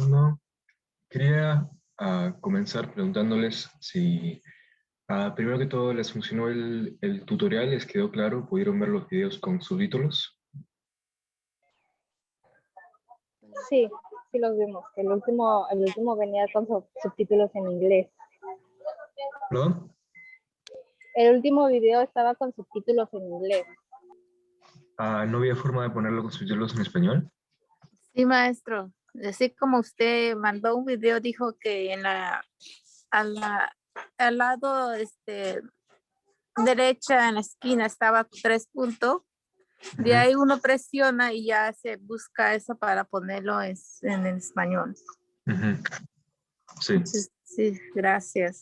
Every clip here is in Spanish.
No, quería comenzar preguntándoles si primero que todo les funcionó el tutorial, les quedó claro, pudieron ver los videos con subtítulos. Sí, sí los vimos. El último venía con subtítulos en inglés. ¿Perdón? El último video estaba con subtítulos en inglés. ¿No había forma de ponerlo con subtítulos en español? Sí, maestro. Así como usted mandó un video, dijo que a la- al lado derecha en la esquina estaba 3 puntos. De ahí uno presiona y ya se busca eso para ponerlo en español. Ujú. Sí, Entonces, sí, gracias.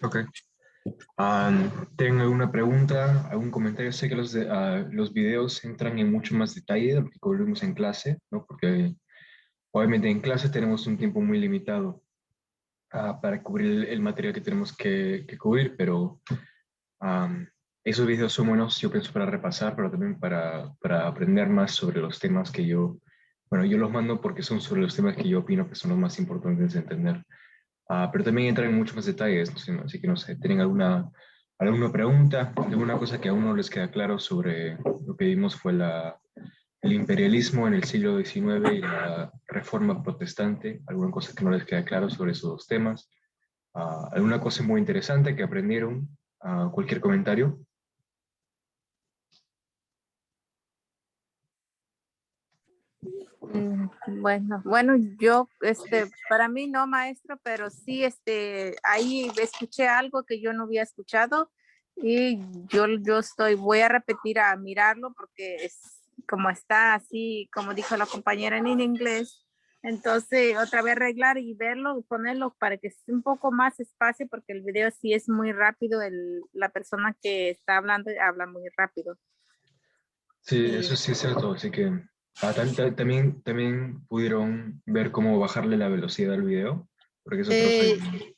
ok. ¿Tienen alguna pregunta, algún comentario? Sé que los videos entran en mucho más detalle de lo que cubrimos en clase, ¿no? Porque obviamente en clase tenemos un tiempo muy limitado para cubrir el material que tenemos que cubrir, pero esos videos son buenos, yo pienso, para repasar, pero también para aprender más sobre los temas que yo los mando porque son sobre los temas que yo opino que son los más importantes de entender. Pero también entran en muchos más detalles, así que no sé, ¿tienen alguna pregunta, alguna cosa que aún no les queda claro sobre lo que vimos fue el imperialismo en el siglo XIX y la reforma protestante? ¿Alguna cosa que no les queda claro sobre esos dos temas? ¿Alguna cosa muy interesante que aprendieron? ¿Cualquier comentario? Bueno, yo, para mí no, maestro, pero sí, ahí escuché algo que yo no había escuchado y voy a repetir a mirarlo porque es como está así, como dijo la compañera en inglés. Entonces, otra vez arreglar y verlo, ponerlo para que sea un poco más espacio porque el video sí es muy rápido, la persona que está hablando habla muy rápido. Sí, Y eso sí es cierto, así que también pudieron ver cómo bajarle la velocidad al video, porque es otro eh, rollo.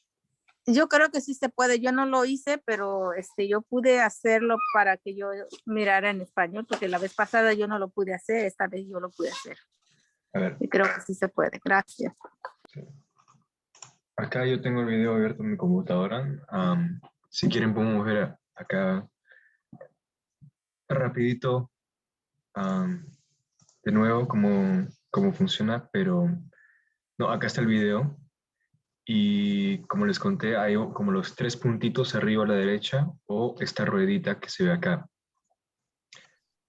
yo creo que sí se puede. Yo no lo hice, pero yo pude hacerlo para que yo mirara en español, porque la vez pasada yo no lo pude hacer, esta vez yo lo pude hacer. A ver, Y creo que sí se puede. Gracias. sí. Acá yo tengo el video abierto en mi computadora. Si quieren podemos ver acá rapidito de nuevo cómo funciona, pero no, acá está el video. Y como les conté, hay como los 3 puntitos arriba a la derecha o esta ruedita que se ve acá.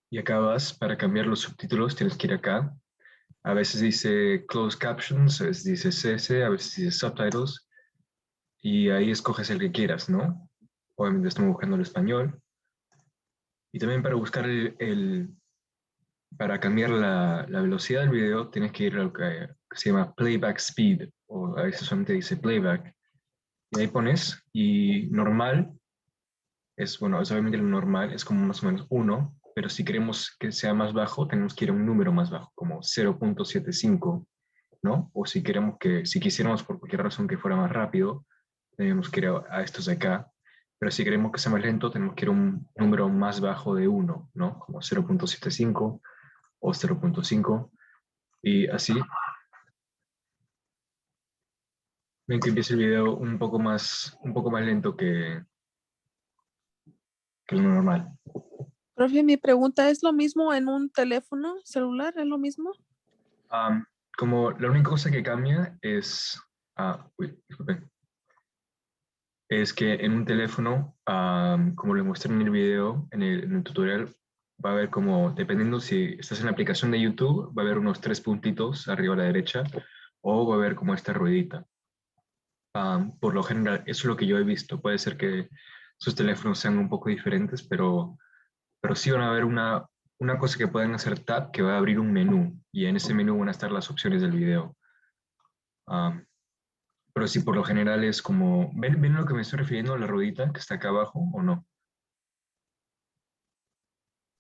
Y acá vas, para cambiar los subtítulos, tienes que ir acá. A veces dice Closed Captions, a veces dice CS, a veces dice Subtitles. Y ahí escoges el que quieras, ¿no? Obviamente estamos buscando el español. Y también para buscar para cambiar la velocidad del video, tienes que ir a lo que se llama Playback Speed, o a veces solamente dice Playback. Y ahí pones, y normal bueno, es obviamente lo normal, es como más o menos 1, pero si queremos que sea más bajo, tenemos que ir a un número más bajo, como 0.75, ¿no? O si quisiéramos por cualquier razón que fuera más rápido, tenemos que ir a estos de acá. Pero si queremos que sea más lento, tenemos que ir a un número más bajo de 1, ¿no? Como 0.75 o 0.5. Y así, ven que empieza el video un poco más lento que lo normal. Profe, mi pregunta, ¿es lo mismo en un teléfono celular? ¿Es lo mismo? Como la única cosa que cambia es, disculpen, es que en un teléfono, como les mostré en el video, en el tutorial, va a haber como, dependiendo si estás en la aplicación de YouTube, va a haber unos 3 puntitos arriba a la derecha, o va a haber como esta ruedita. Por lo general, eso es lo que yo he visto. Puede ser que sus teléfonos sean un poco diferentes, pero sí van a haber una cosa que pueden hacer tap, que va a abrir un menú, y en ese menú van a estar las opciones del video. Pero sí, por lo general es como, ¿ven lo que me estoy refiriendo a la ruedita que está acá abajo o no?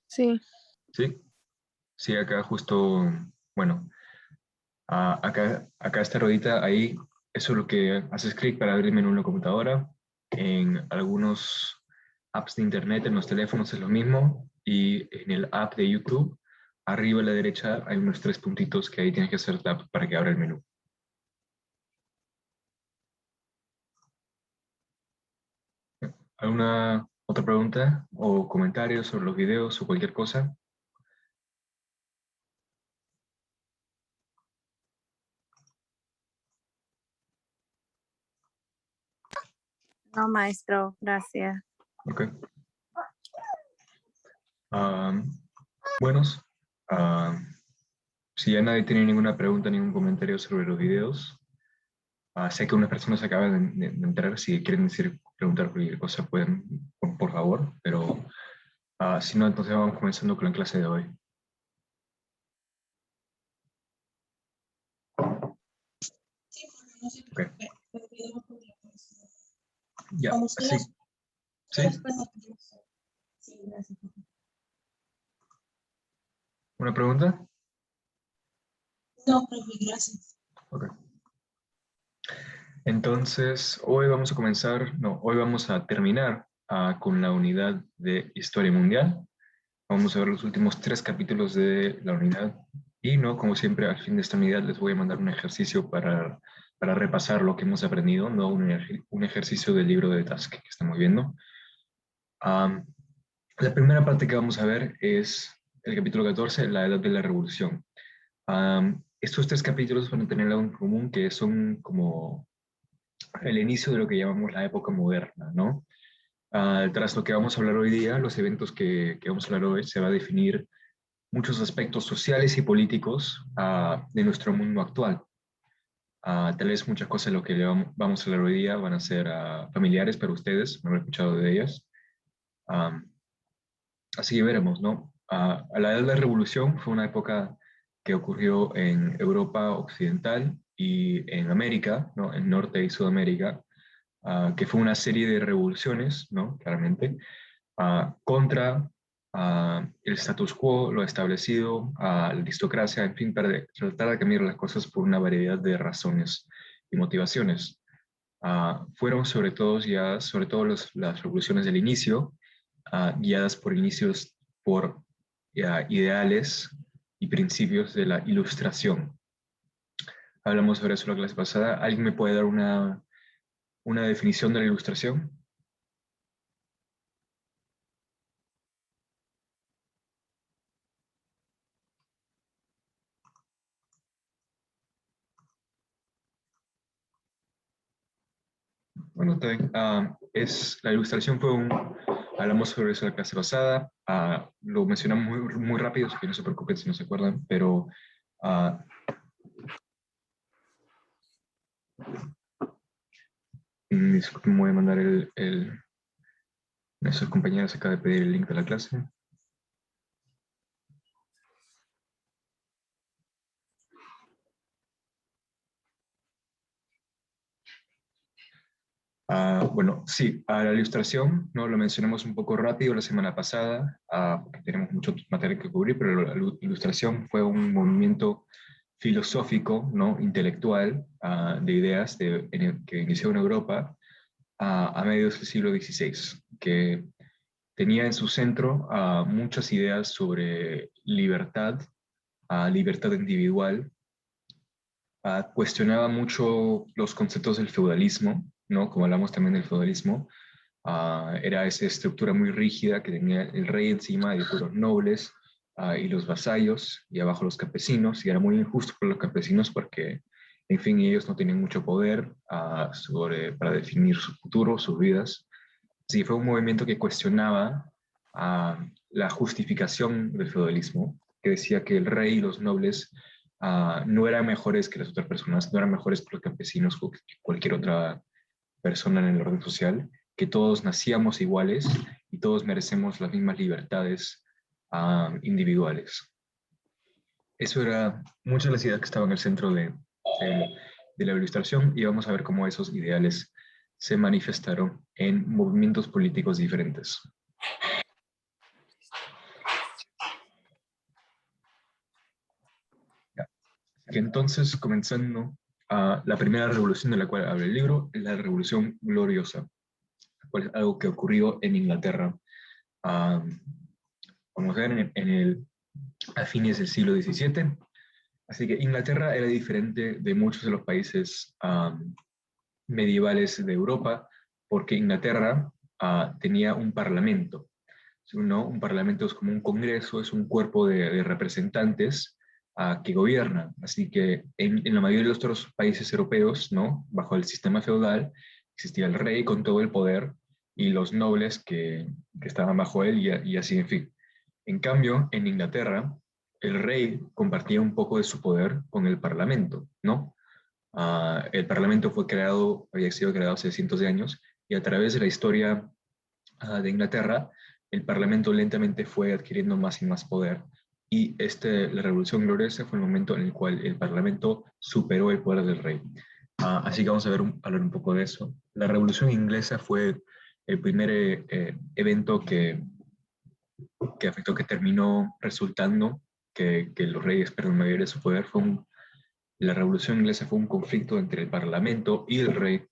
Sí. Sí, sí, acá justo, bueno, acá esta ruedita, ahí, eso es lo que haces clic para abrir el menú en la computadora. En algunos apps de internet, en los teléfonos es lo mismo, y en el app de YouTube, arriba a la derecha hay unos 3 puntitos que ahí tienes que hacer tap para que abra el menú. ¿Alguna otra pregunta o comentarios sobre los videos o cualquier cosa? No, maestro, gracias. Ok. Buenos. Si ya nadie tiene ninguna pregunta, ningún comentario sobre los videos, sé que unas personas acaban de entrar. Si quieren preguntar cualquier cosa, pueden, por favor. Pero si no, entonces vamos comenzando con la clase de hoy. Ok. Ya, sí. ¿Sí? ¿Una pregunta? No, profe, gracias. Ok. Entonces, hoy vamos a comenzar, no, hoy vamos a terminar con la unidad de Historia Mundial. Vamos a ver los últimos 3 capítulos de la unidad. Y, no, como siempre, al fin de esta unidad les voy a mandar un ejercicio para repasar lo que hemos aprendido, no un ejercicio del libro de Task que estamos viendo. La primera parte que vamos a ver es el capítulo 14, la edad de la revolución. Estos 3 capítulos van a tener algo en común, que son como el inicio de lo que llamamos la época moderna, ¿no? Tras lo que vamos a hablar hoy día, los eventos que vamos a hablar hoy, se va a definir muchos aspectos sociales y políticos de nuestro mundo actual. Tal vez muchas cosas de lo que vamos a hablar hoy día van a ser familiares para ustedes, no haber escuchado de ellas. Así que veremos, ¿no? A la edad de la revolución fue una época que ocurrió en Europa Occidental y en América, ¿no? En Norte y Sudamérica, que fue una serie de revoluciones, ¿no? Claramente, contra el status quo, lo establecido, la aristocracia, en fin, para tratar de cambiar las cosas por una variedad de razones y motivaciones. Fueron sobre todo las revoluciones del inicio, guiadas por inicios, por ideales y principios de la Ilustración. Hablamos sobre eso en la clase pasada. ¿Alguien me puede dar una definición de la Ilustración? Bueno, la Ilustración fue hablamos sobre eso en la clase pasada, lo mencionamos muy rápido, así que no se preocupen si no se acuerdan, pero disculpen, voy a mandar nuestros compañeros acaba de pedir el link de la clase. Bueno, sí, a la Ilustración, ¿no? Lo mencionamos un poco rápido la semana pasada, porque tenemos mucho material que cubrir, pero la Ilustración fue un movimiento filosófico, ¿no? Intelectual, de ideas que inició en Europa a mediados del siglo XVI, que tenía en su centro muchas ideas sobre libertad, libertad individual, cuestionaba mucho los conceptos del feudalismo, ¿no? Como hablamos también del feudalismo, era esa estructura muy rígida que tenía el rey encima y después los nobles y los vasallos y abajo los campesinos, y era muy injusto para los campesinos porque, en fin, ellos no tenían mucho poder para definir su futuro, sus vidas. Sí, fue un movimiento que cuestionaba la justificación del feudalismo, que decía que el rey y los nobles no eran mejores que las otras personas, no eran mejores que los campesinos o que cualquier otra persona en el orden social, que todos nacíamos iguales y todos merecemos las mismas libertades individuales. Eso era muchas de las ideas que estaban en el centro de la Ilustración, y vamos a ver cómo esos ideales se manifestaron en movimientos políticos diferentes. Ya. Entonces, comenzando la primera revolución de la cual habla el libro, es la Revolución Gloriosa, cual es algo que ocurrió en Inglaterra. Vamos a ver a fines del siglo XVII. Así que Inglaterra era diferente de muchos de los países medievales de Europa, porque Inglaterra tenía un parlamento, ¿no? Un parlamento es como un congreso, es un cuerpo de representantes que gobiernan. Así que en la mayoría de los otros países europeos, ¿no? Bajo el sistema feudal, existía el rey con todo el poder y los nobles que estaban bajo él y así, en fin. En cambio, en Inglaterra, el rey compartía un poco de su poder con el parlamento, ¿no? El parlamento había sido creado hace cientos de años y a través de la historia de Inglaterra, el parlamento lentamente fue adquiriendo más y más poder y la Revolución Gloriosa fue el momento en el cual el parlamento superó el poder del rey. Así que vamos a hablar un poco de eso. La Revolución Inglesa fue el primer evento que afectó, que terminó resultando que los reyes perdieron mayor de su poder. La Revolución Inglesa fue un conflicto entre el parlamento y el rey,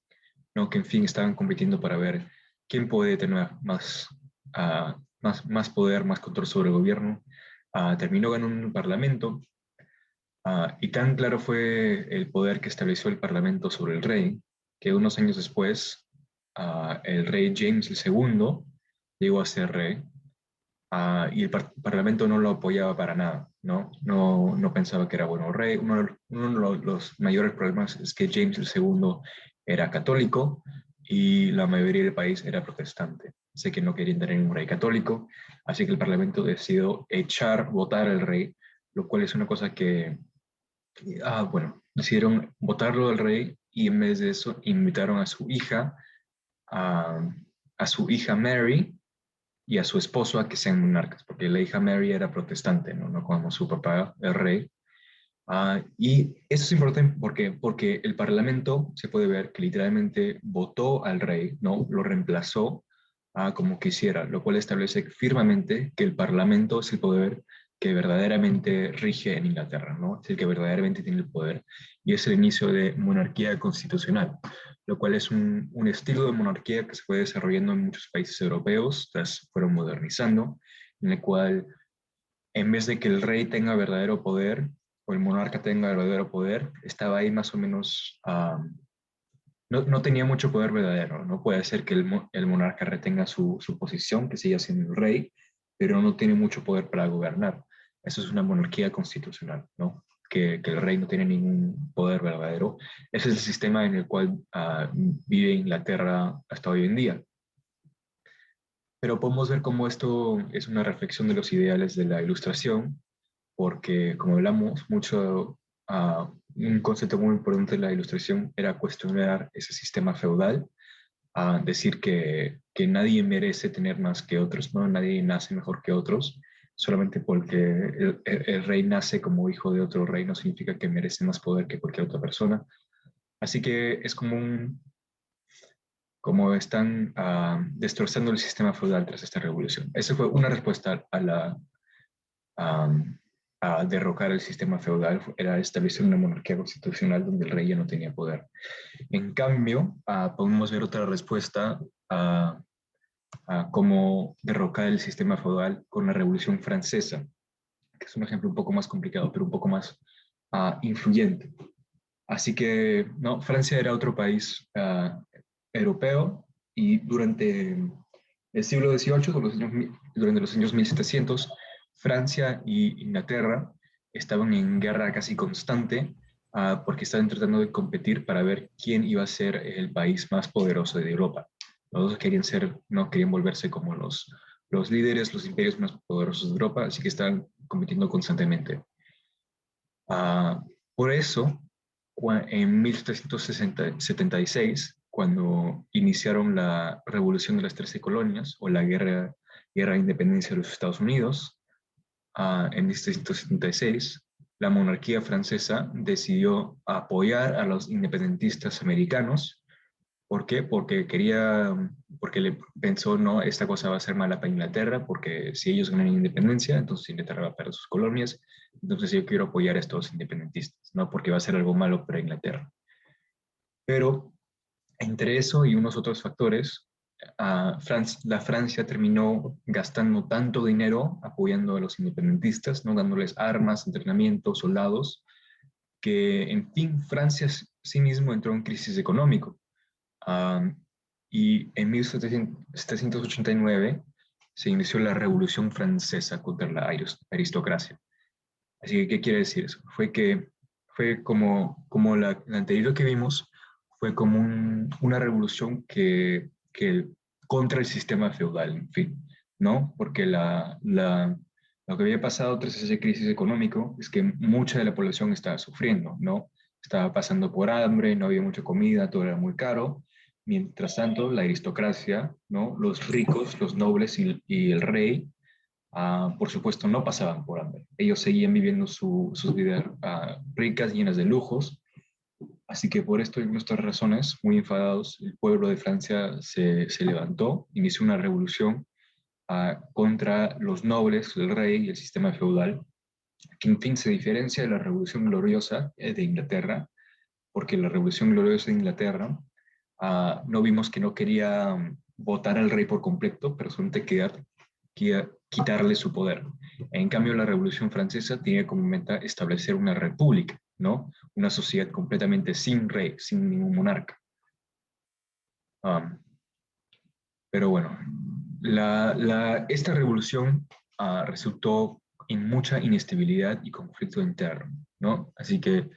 ¿no? Que en fin estaban compitiendo para ver quién puede tener más poder, más control sobre el gobierno. Terminó ganando un parlamento y tan claro fue el poder que estableció el parlamento sobre el rey, que unos años después el rey James II llegó a ser rey. Y el Parlamento no lo apoyaba para nada, ¿no? No pensaba que era bueno rey. Uno de los mayores problemas es que James II era católico y la mayoría del país era protestante. Sé que no querían tener un rey católico, así que el Parlamento decidió votar al rey, lo cual es una cosa bueno, decidieron votarlo al rey y en vez de eso invitaron a, a su hija Mary, y a su esposo a que sean monarcas, porque la hija Mary era protestante, no como su papá, el rey. Y eso es importante porque el parlamento se puede ver que literalmente votó al rey, ¿no? Lo reemplazó como quisiera, lo cual establece firmemente que el parlamento es el poder que verdaderamente rige en Inglaterra, ¿no? Es el que verdaderamente tiene el poder y es el inicio de monarquía constitucional, lo cual es un estilo de monarquía que se fue desarrollando en muchos países europeos, fueron modernizando, en el cual en vez de que el rey tenga verdadero poder o el monarca tenga verdadero poder, estaba ahí más o menos, no tenía mucho poder verdadero. No puede ser que el monarca retenga su posición, que siga siendo el rey, pero no tiene mucho poder para gobernar. Eso es una monarquía constitucional, ¿no? Que el rey no tiene ningún poder verdadero. Ese es el sistema en el cual vive Inglaterra hasta hoy en día. Pero podemos ver cómo esto es una reflexión de los ideales de la Ilustración, porque como hablamos mucho, un concepto muy importante de la Ilustración era cuestionar ese sistema feudal, decir que nadie merece tener más que otros, ¿no? Nadie nace mejor que otros, solamente porque el rey nace como hijo de otro rey no significa que merece más poder que cualquier otra persona. Así que es como están destrozando el sistema feudal tras esta revolución. Esa fue una respuesta a derrocar el sistema feudal, era establecer una monarquía constitucional donde el rey ya no tenía poder. En cambio, podemos ver otra respuesta a cómo derrocar el sistema feudal con la Revolución Francesa, que es un ejemplo un poco más complicado, pero un poco más influyente. Así que, no, Francia era otro país europeo y durante el siglo XVIII, durante los años 1700, Francia y Inglaterra estaban en guerra casi constante porque estaban tratando de competir para ver quién iba a ser el país más poderoso de Europa. Los dos no querían volverse como los líderes, los imperios más poderosos de Europa, así que estaban compitiendo constantemente. Por eso, en 1776, cuando iniciaron la Revolución de las 13 Colonias, o la guerra de independencia de los Estados Unidos, en 1776, la monarquía francesa decidió apoyar a los independentistas americanos. ¿Por qué? Porque le pensó, no, esta cosa va a ser mala para Inglaterra, porque si ellos ganan independencia, entonces Inglaterra va a perder sus colonias, entonces yo quiero apoyar a estos independentistas, ¿no? Porque va a ser algo malo para Inglaterra. Pero entre eso y unos otros factores, la Francia terminó gastando tanto dinero apoyando a los independentistas, ¿no? Dándoles armas, entrenamiento, soldados, que en fin Francia sí mismo entró en crisis económico. Y en 1789 se inició la Revolución Francesa contra la aristocracia. Así que, ¿qué quiere decir eso? Fue como la anterior que vimos, fue como una revolución que contra el sistema feudal, en fin, ¿no? Porque lo que había pasado tras esa crisis económica es que mucha de la población estaba sufriendo, ¿no? Estaba pasando por hambre, no había mucha comida, todo era muy caro. Mientras tanto, la aristocracia, ¿no? Los ricos, los nobles y el rey, por supuesto, no pasaban por hambre. Ellos seguían viviendo sus vidas ricas, llenas de lujos. Así que por esto y nuestras razones, muy enfadados, el pueblo de Francia se levantó, inició una revolución contra los nobles, el rey y el sistema feudal, que en fin se diferencia de la Revolución Gloriosa de Inglaterra, porque la Revolución Gloriosa de Inglaterra no vimos que no quería votar al rey por completo, pero solamente quería quitarle su poder. En cambio, la Revolución Francesa tenía como meta establecer una república, ¿no? Una sociedad completamente sin rey, sin ningún monarca. Pero bueno, esta revolución resultó en mucha inestabilidad y conflicto interno, ¿no? Así que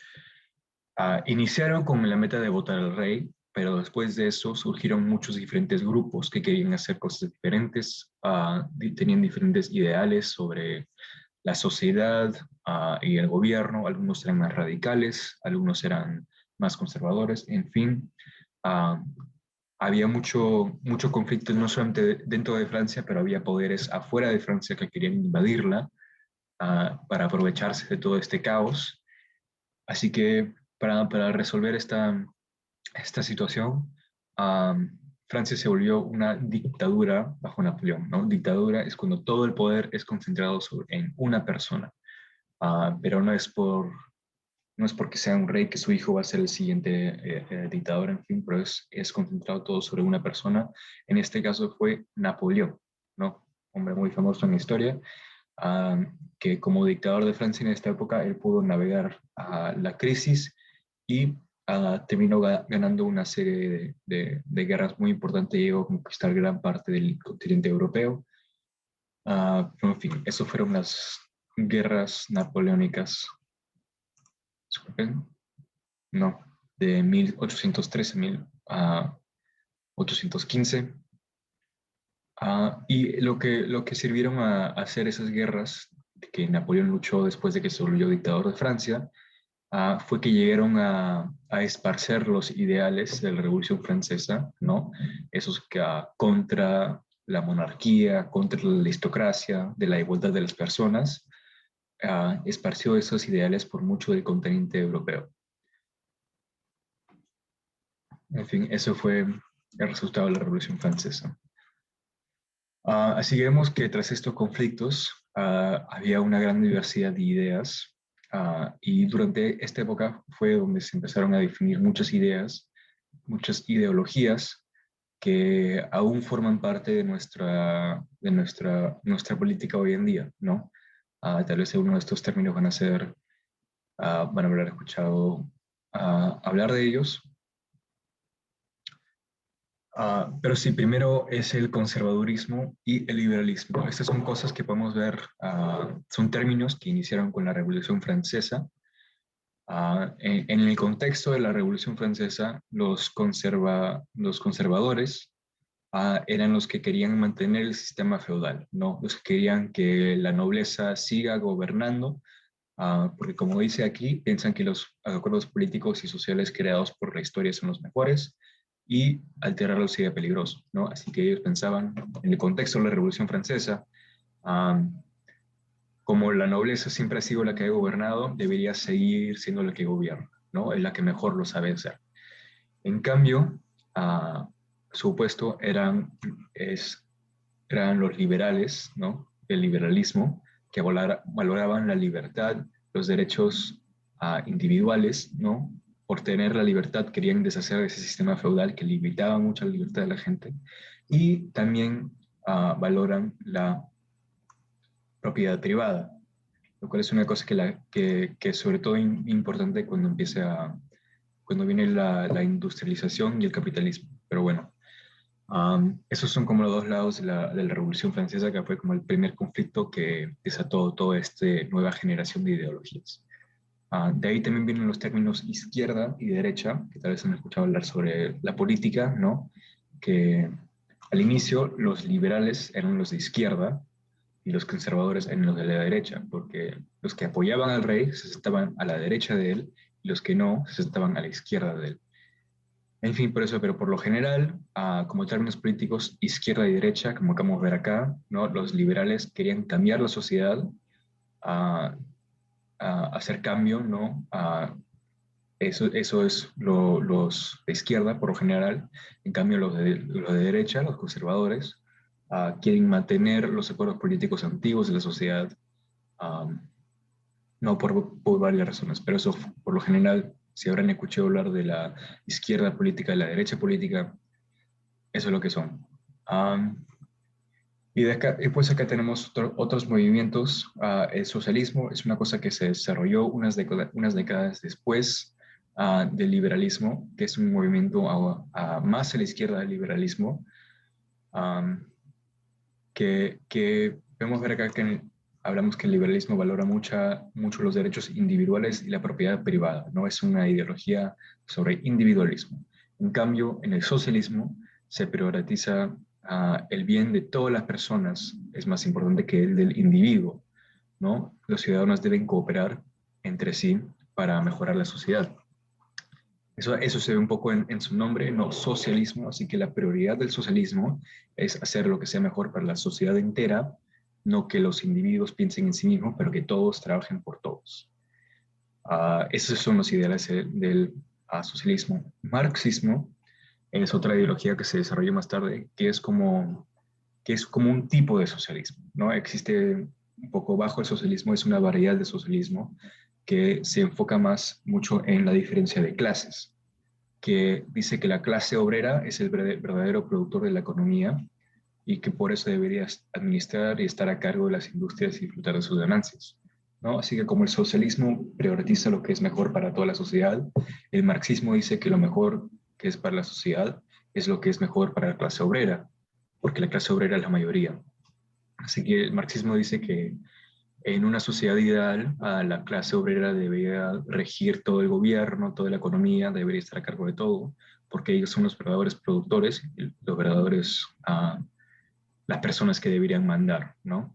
iniciaron con la meta de votar al rey, pero después de eso surgieron muchos diferentes grupos que querían hacer cosas diferentes, tenían diferentes ideales sobre la sociedad y el gobierno. Algunos eran más radicales, algunos eran más conservadores, en fin. ah, Había mucho conflicto no solamente dentro de Francia, pero había poderes afuera de Francia que querían invadirla para aprovecharse de todo este caos. Así que para resolver esta situación, Francia se volvió una dictadura bajo Napoleón, ¿no? Dictadura es cuando todo el poder es concentrado en una persona, pero no es porque sea un rey que su hijo va a ser el siguiente dictador, en fin, pero es concentrado todo sobre una persona. En este caso fue Napoleón, ¿no? Hombre muy famoso en la historia, que como dictador de Francia en esta época, él pudo navegar la crisis y terminó ganando una serie de guerras muy importantes, llegó a conquistar gran parte del continente europeo. En fin, eso fueron las guerras napoleónicas, disculpen, no, de 1813 a 1815. Y lo que sirvieron a hacer esas guerras que Napoleón luchó después de que se volvió dictador de Francia, fue que llegaron a esparcer los ideales de la Revolución Francesa, ¿no? Esos que contra la monarquía, contra la aristocracia, de la igualdad de las personas, esparció esos ideales por mucho del continente europeo. En fin, eso fue el resultado de la Revolución Francesa. Así que vemos que tras estos conflictos había una gran diversidad de ideas y durante esta época fue donde se empezaron a definir muchas ideas, muchas ideologías que aún forman parte de nuestra política hoy en día, ¿no? Tal vez uno de estos términos van a haber escuchado hablar de ellos. Pero sí, primero es el conservadurismo y el liberalismo. Estas son cosas que podemos ver, son términos que iniciaron con la Revolución Francesa. En el contexto de la Revolución Francesa, los conservadores eran los que querían mantener el sistema feudal, ¿no? Los que querían que la nobleza siga gobernando, porque como dice aquí, piensan que los acuerdos políticos y sociales creados por la historia son los mejores y alterarlos sería peligroso, ¿no? Así que ellos pensaban, en el contexto de la Revolución Francesa, como la nobleza siempre ha sido la que ha gobernado, debería seguir siendo la que gobierna, ¿no? Es la que mejor lo sabe hacer. En cambio, su opuesto eran los liberales, ¿no? El liberalismo, que valoraban la libertad, los derechos individuales, ¿no? Por tener la libertad querían deshacer de ese sistema feudal que limitaba mucho la libertad de la gente. Y también valoran la propiedad privada, lo cual es una cosa que es sobre todo importante cuando viene la industrialización y el capitalismo. Pero bueno, Esos son como los dos lados de la Revolución Francesa, que fue como el primer conflicto que desató toda esta nueva generación de ideologías. De ahí también vienen los términos izquierda y derecha, que tal vez han escuchado hablar sobre la política, ¿no? Que al inicio los liberales eran los de izquierda y los conservadores eran los de la derecha, porque los que apoyaban al rey se sentaban a la derecha de él y los que no se sentaban a la izquierda de él. En fin, por eso, pero por lo general, como términos políticos, izquierda y derecha, como acabamos de ver acá, ¿no? Los liberales querían cambiar la sociedad, a hacer cambio, ¿no? Eso es los de izquierda, por lo general. En cambio, los de derecha, los conservadores, quieren mantener los acuerdos políticos antiguos de la sociedad, no por varias razones, pero eso por lo general, si habrán escuchado hablar de la izquierda política y la derecha política, eso es lo que son. Y pues acá tenemos otros movimientos. El socialismo es una cosa que se desarrolló unas décadas después del liberalismo, que es un movimiento más a la izquierda del liberalismo, que vemos ver acá que hablamos que el liberalismo valora mucho los derechos individuales y la propiedad privada, ¿no? Es una ideología sobre individualismo. En cambio, en el socialismo se prioriza el bien de todas las personas, es más importante que el del individuo, ¿no? Los ciudadanos deben cooperar entre sí para mejorar la sociedad. Eso se ve un poco en su nombre, no socialismo, así que la prioridad del socialismo es hacer lo que sea mejor para la sociedad entera, no que los individuos piensen en sí mismos, pero que todos trabajen por todos. Esos son los ideales del socialismo. Marxismo es otra ideología que se desarrolló más tarde, que es como un tipo de socialismo, ¿no? Existe un poco bajo el socialismo, es una variedad de socialismo que se enfoca mucho en la diferencia de clases, que dice que la clase obrera es el verdadero productor de la economía y que por eso deberías administrar y estar a cargo de las industrias y disfrutar de sus ganancias, ¿no? Así que como el socialismo prioriza lo que es mejor para toda la sociedad, el marxismo dice que lo mejor que es para la sociedad es lo que es mejor para la clase obrera, porque la clase obrera es la mayoría. Así que el marxismo dice que en una sociedad ideal, la clase obrera debería regir todo el gobierno, toda la economía, debería estar a cargo de todo, porque ellos son los verdaderos productores, los verdaderos, las personas que deberían mandar, ¿no?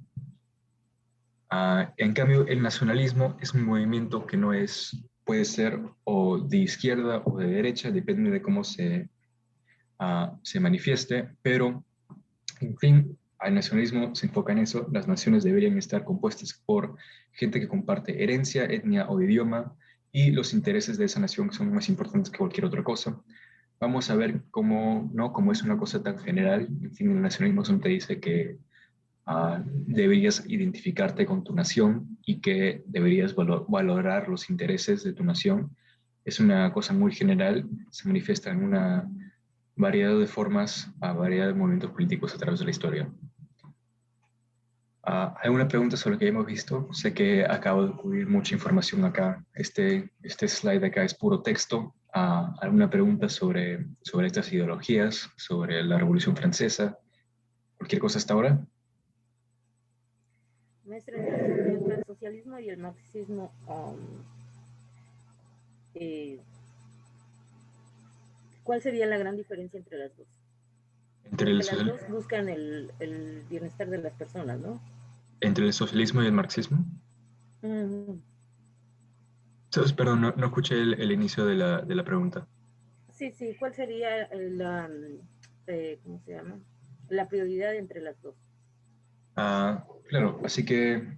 En cambio, el nacionalismo es un movimiento que puede ser o de izquierda o de derecha, depende de cómo se manifieste, pero, en fin, el nacionalismo se enfoca en eso. Las naciones deberían estar compuestas por gente que comparte herencia, etnia o idioma, y los intereses de esa nación son más importantes que cualquier otra cosa. Vamos a ver cómo, ¿no? Cómo es una cosa tan general. En fin, el nacionalismo siempre dice que deberías identificarte con tu nación y que deberías valorar los intereses de tu nación. Es una cosa muy general, se manifiesta en una variedad de formas, a variedad de movimientos políticos a través de la historia. ¿Hay una pregunta sobre lo que hemos visto? Sé que acabo de cubrir mucha información acá. Este slide acá es puro texto. ¿Alguna pregunta sobre estas ideologías, sobre la Revolución Francesa? ¿Cualquier cosa hasta ahora? Maestra, entre el socialismo y el marxismo, ¿cuál sería la gran diferencia entre las dos? Entre las dos buscan el bienestar de las personas, ¿no? ¿Entre el socialismo y el marxismo? Entonces, perdón, no escuché el inicio de la pregunta. Sí, ¿cuál sería ¿cómo se llama? La prioridad entre las dos. Claro, así que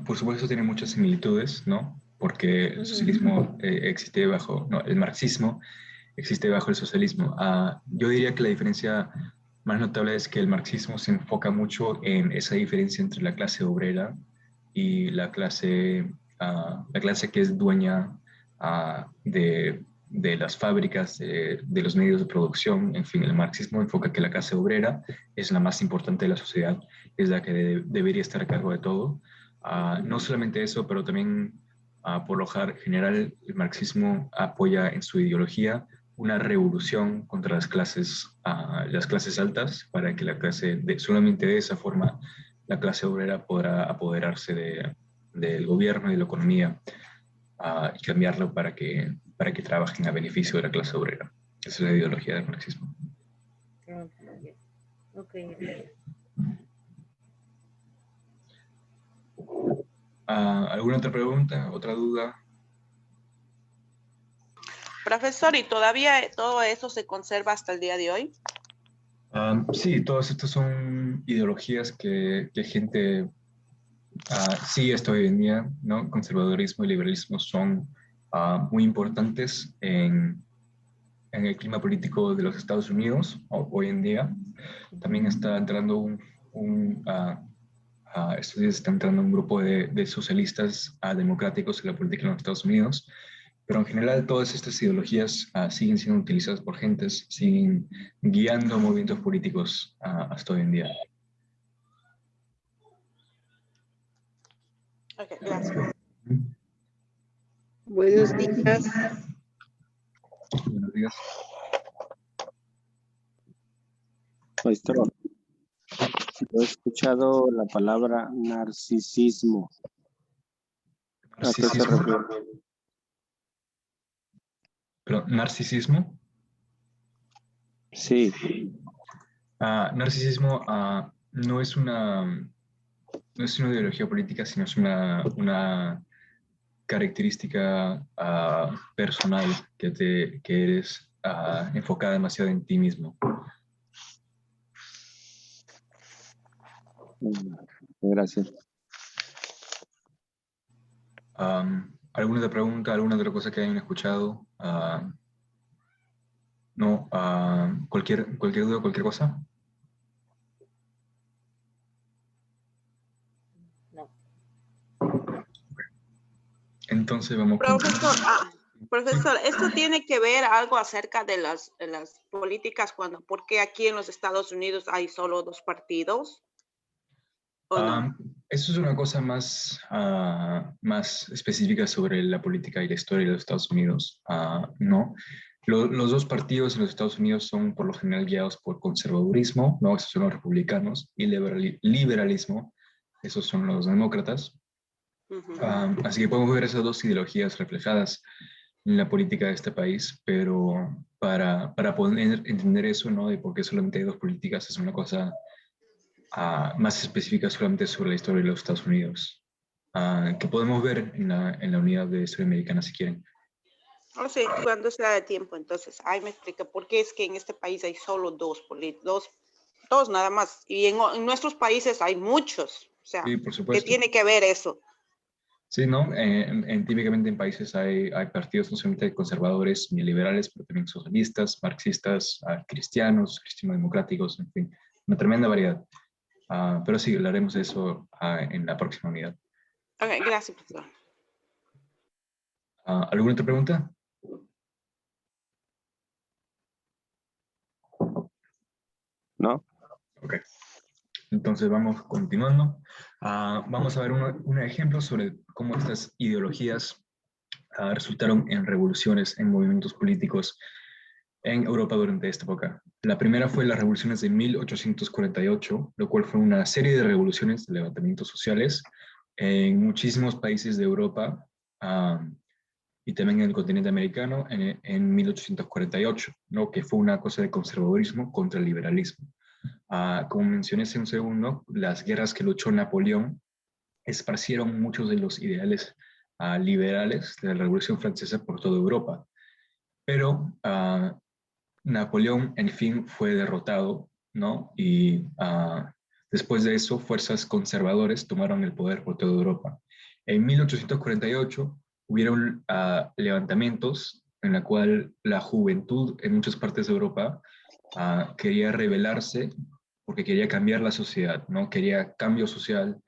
por supuesto tiene muchas similitudes, ¿no? Porque el socialismo existe bajo, no, el marxismo existe bajo el socialismo. Yo diría que la diferencia más notable es que el marxismo se enfoca mucho en esa diferencia entre la clase obrera y la clase que es dueña de las fábricas, de los medios de producción. En fin, el marxismo enfoca que la clase obrera es la más importante de la sociedad, es la que debería estar a cargo de todo. No solamente eso, pero también por lo general el marxismo apoya en su ideología una revolución contra las clases altas para que solamente de esa forma la clase obrera podrá apoderarse del gobierno y de la economía y cambiarlo para que trabajen a beneficio de la clase obrera. Esa es la ideología del marxismo. Ok. ¿Alguna otra pregunta? ¿Otra duda? Profesor, ¿y todavía todo eso se conserva hasta el día de hoy? Sí, todas estas son ideologías que gente sigue hasta hoy en día, ¿no? Conservadurismo y liberalismo son muy importantes en el clima político de los Estados Unidos hoy en día. También está entrando estos días está entrando un grupo de socialistas democráticos en la política en los Estados Unidos. Pero en general todas estas ideologías siguen siendo utilizadas por gentes, siguen guiando movimientos políticos hasta hoy en día. Ok, gracias. Buenos días. Buenos días. Maestro, he escuchado la palabra narcisismo. ¿A qué se refiere? ¿Pero narcisismo? Sí. Narcisismo no es una ideología política, sino es una característica personal que eres enfocada demasiado en ti mismo. Gracias. ¿Alguna otra pregunta? ¿Alguna otra cosa que hayan escuchado? No, cualquier duda, cualquier cosa. No. Entonces vamos Profesor, profesor, ¿esto tiene que ver algo acerca de las políticas porque aquí en los Estados Unidos hay solo 2 partidos? ¿O no? Eso es una cosa más específica sobre la política y la historia de los Estados Unidos. No. Los 2 partidos en los Estados Unidos son por lo general guiados por conservadurismo, ¿no? Esos son los republicanos, y liberalismo, esos son los demócratas. Así que podemos ver esas 2 ideologías reflejadas en la política de este país, pero para poder entender eso, ¿no? De por qué solamente hay 2 políticas, es una cosa más específica solamente sobre la historia de los Estados Unidos, que podemos ver en la unidad de historia americana si quieren. Oh, sí, cuando sea de tiempo, entonces, ahí me explica por qué es que en este país hay solo 2 dos nada más, y en nuestros países hay muchos, o sea, Sí, por ¿qué supuesto. tiene que ver eso? Sí, ¿no? Típicamente en países hay partidos no solamente conservadores ni liberales, pero también socialistas, marxistas, cristianos, cristiano-democráticos, en fin, una tremenda variedad. Pero sí, hablaremos de eso en la próxima unidad. Ok, gracias, profesor. ¿Alguna otra pregunta? ¿No? Ok. Entonces vamos continuando. Vamos a ver un ejemplo sobre cómo estas ideologías resultaron en revoluciones, en movimientos políticos en Europa durante esta época. La primera fue las revoluciones de 1848, lo cual fue una serie de revoluciones, de levantamientos sociales en muchísimos países de Europa y también en el continente americano en 1848, ¿no? Que fue una cosa de conservadurismo contra el liberalismo. Como mencioné hace un segundo, las guerras que luchó Napoleón esparcieron muchos de los ideales liberales de la Revolución Francesa por toda Europa. Pero Napoleón, en fin, fue derrotado, ¿no? Y después de eso, fuerzas conservadoras tomaron el poder por toda Europa. En 1848 hubieron levantamientos en la cual la juventud en muchas partes de Europa quería rebelarse porque quería cambiar la sociedad, ¿no? Quería cambio social,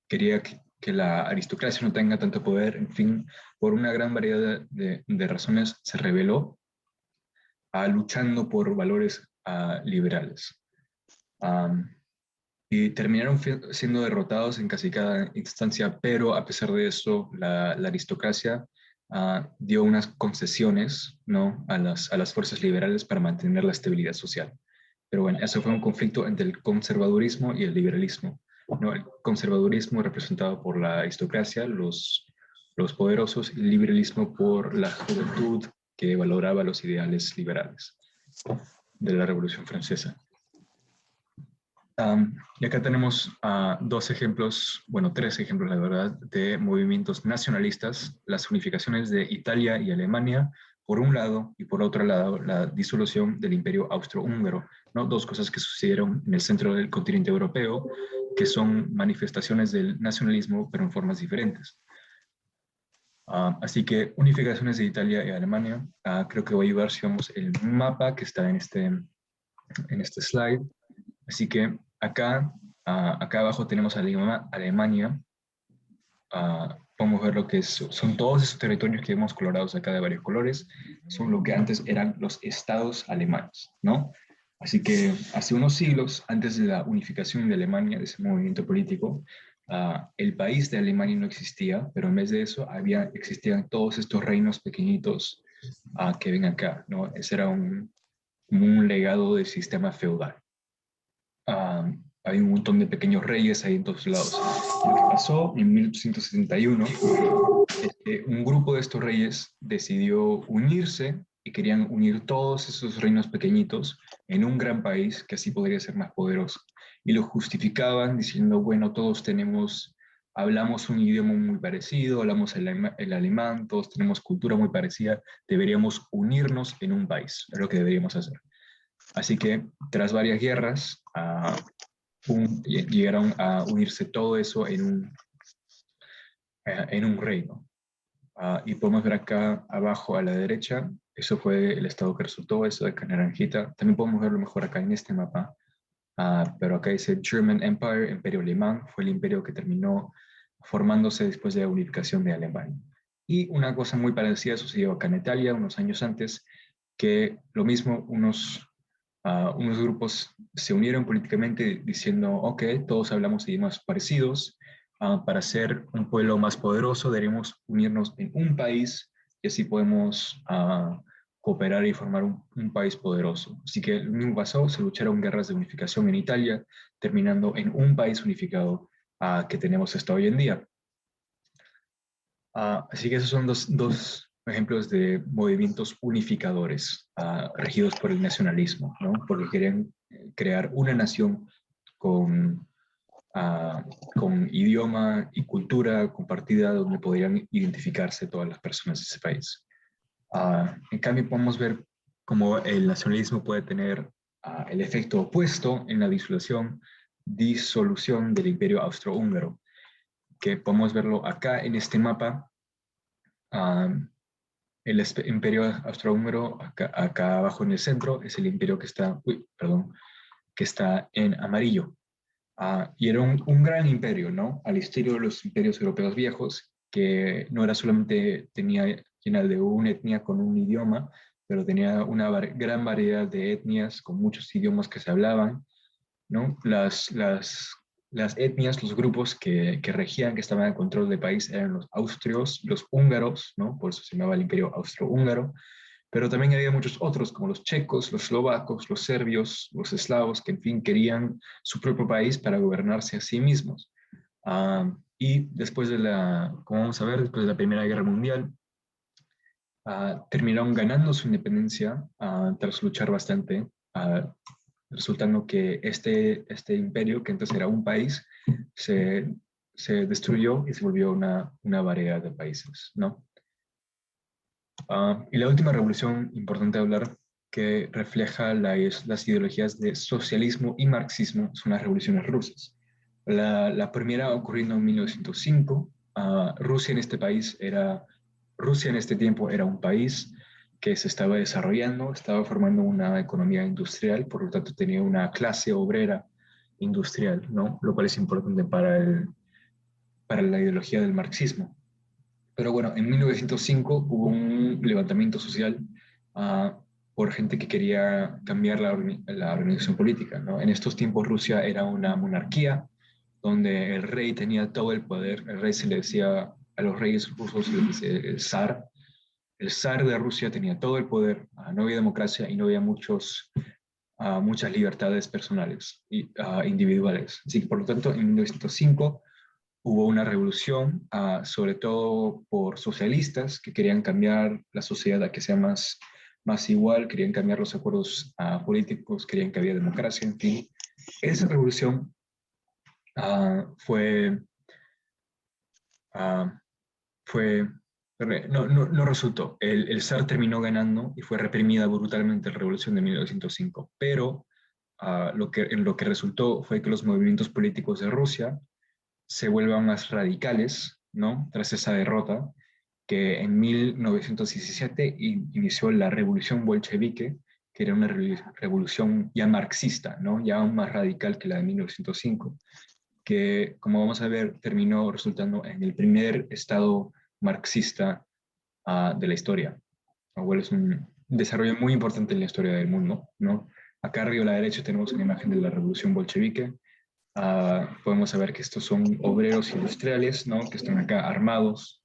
quería que la aristocracia no tenga tanto poder, en fin, por una gran variedad de razones se rebeló, luchando por valores liberales. Y terminaron siendo derrotados en casi cada instancia, pero a pesar de eso, la aristocracia dio unas concesiones, ¿no? a las fuerzas liberales para mantener la estabilidad social. Pero bueno, eso fue un conflicto entre el conservadurismo y el liberalismo, ¿no? El conservadurismo representado por la aristocracia, los poderosos, y el liberalismo por la juventud que valoraba los ideales liberales de la Revolución Francesa. Y acá tenemos dos ejemplos, bueno, tres ejemplos, la verdad, de movimientos nacionalistas, las unificaciones de Italia y Alemania, por un lado, y por otro lado, la disolución del Imperio Austrohúngaro, ¿no? Dos cosas que sucedieron en el centro del continente europeo, que son manifestaciones del nacionalismo, pero en formas diferentes. Así que unificaciones de Italia y Alemania, creo que voy a ayudar si vemos el mapa que está en este slide. Así que acá abajo tenemos Alemania. Podemos ver lo que son todos esos territorios que vemos colorados acá de varios colores. Son lo que antes eran los estados alemanes, ¿no? Así que hace unos siglos, antes de la unificación de Alemania, de ese movimiento político, el país de Alemania no existía, pero en vez de eso existían todos estos reinos pequeñitos que ven acá, ¿no? Ese era un legado del sistema feudal. Hay un montón de pequeños reyes ahí en todos lados. Lo que pasó en 1871 es que un grupo de estos reyes decidió unirse y querían unir todos esos reinos pequeñitos en un gran país que así podría ser más poderoso. Y lo justificaban diciendo, bueno, todos hablamos un idioma muy parecido, hablamos el alemán, todos tenemos cultura muy parecida, deberíamos unirnos en un país, es lo que deberíamos hacer. Así que tras varias guerras, llegaron a unirse todo eso en un reino. Y podemos ver acá abajo a la derecha, eso fue el estado que resultó, eso de acá naranjita. También podemos verlo mejor acá en este mapa. Pero acá dice German Empire, Imperio Alemán, fue el imperio que terminó formándose después de la unificación de Alemania. Y una cosa muy parecida sucedió acá en Italia unos años antes, que lo mismo unos grupos se unieron políticamente diciendo, ok, todos hablamos idiomas parecidos, para ser un pueblo más poderoso deberíamos unirnos en un país y así podemos cooperar y formar un país poderoso. Así que lo mismo pasó, se lucharon guerras de unificación en Italia, terminando en un país unificado que tenemos hasta hoy en día. Así que esos son dos ejemplos de movimientos unificadores regidos por el nacionalismo, ¿no? Porque querían crear una nación con idioma y cultura compartida donde podrían identificarse todas las personas de ese país. En cambio, podemos ver cómo el nacionalismo puede tener el efecto opuesto en la disolución del Imperio Austrohúngaro, que podemos verlo acá en este mapa. El Imperio Austrohúngaro, acá abajo en el centro, es el imperio que está en amarillo. Y era un gran imperio, ¿no? Al estilo de los imperios europeos viejos, que no era solamente llena de una etnia con un idioma, pero tenía una gran variedad de etnias con muchos idiomas que se hablaban, ¿no? Las etnias, los grupos que regían, que estaban en control del país, eran los austrios, los húngaros, ¿no? Por eso se llamaba el Imperio Austrohúngaro, pero también había muchos otros, como los checos, los eslovacos, los serbios, los eslavos, que en fin querían su propio país para gobernarse a sí mismos. Y después como vamos a ver, después de la Primera Guerra Mundial, terminaron ganando su independencia tras luchar bastante, resultando que este imperio, que antes era un país, se destruyó y se volvió una variedad de países, ¿no? Y la última revolución importante de hablar, que refleja las ideologías de socialismo y marxismo, son las revoluciones rusas. La primera ocurriendo en 1905. Rusia en este tiempo era un país que se estaba desarrollando, estaba formando una economía industrial, por lo tanto tenía una clase obrera industrial, ¿no? Lo cual es importante para la ideología del marxismo. Pero bueno, en 1905 hubo un levantamiento social por gente que quería cambiar la organización política, ¿no? En estos tiempos Rusia era una monarquía donde el rey tenía todo el poder. El rey se le decía, a los reyes rusos se les decía el zar, el zar de Rusia tenía todo el poder, no había democracia y no había muchas libertades personales y individuales. Así que, por lo tanto, en 1905 hubo una revolución, sobre todo por socialistas que querían cambiar la sociedad a que sea más igual, querían cambiar los acuerdos políticos, querían que había democracia, en fin. Esa revolución no resultó. El zar terminó ganando y fue reprimida brutalmente la revolución de 1905, pero en lo que resultó fue que los movimientos políticos de Rusia se vuelvan más radicales, ¿no? Tras esa derrota, que en 1917 inició la revolución bolchevique, que era una revolución ya marxista, ¿no? Ya aún más radical que la de 1905, que, como vamos a ver, terminó resultando en el primer estado marxista de la historia, lo cual es un desarrollo muy importante en la historia del mundo, ¿no? Acá arriba a la derecha tenemos una imagen de la revolución bolchevique. Podemos saber que estos son obreros industriales, ¿no? Que están acá armados,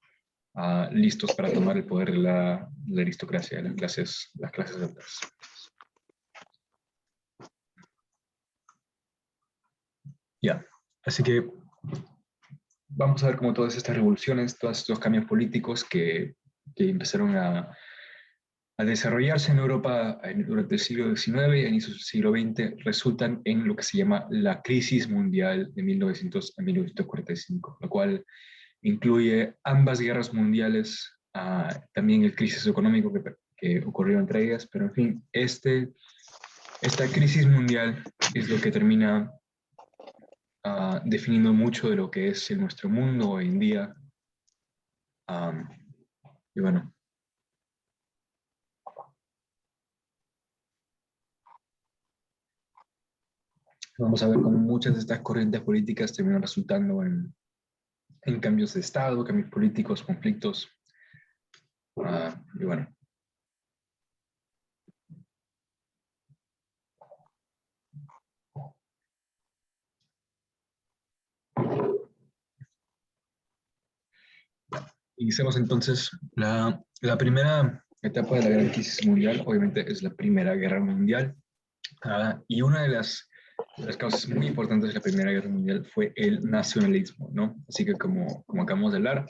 listos para tomar el poder de la aristocracia, de las clases altas. Ya, así que vamos a ver cómo todas estas revoluciones, todos estos cambios políticos que empezaron a desarrollarse en Europa durante el siglo XIX y inicios del siglo XX resultan en lo que se llama la crisis mundial de 1900 a 1945, lo cual incluye ambas guerras mundiales, también el crisis económico que ocurrió entre ellas, pero en fin, esta crisis mundial es lo que termina definiendo mucho de lo que es nuestro mundo hoy en día. Y bueno, vamos a ver cómo muchas de estas corrientes políticas terminan resultando en cambios de Estado, cambios políticos, conflictos. Y bueno. Iniciamos entonces la primera etapa de la Gran Crisis Mundial, obviamente es la Primera Guerra Mundial. Y una de las causas muy importantes de la Primera Guerra Mundial fue el nacionalismo, ¿no? Así que como acabamos de hablar,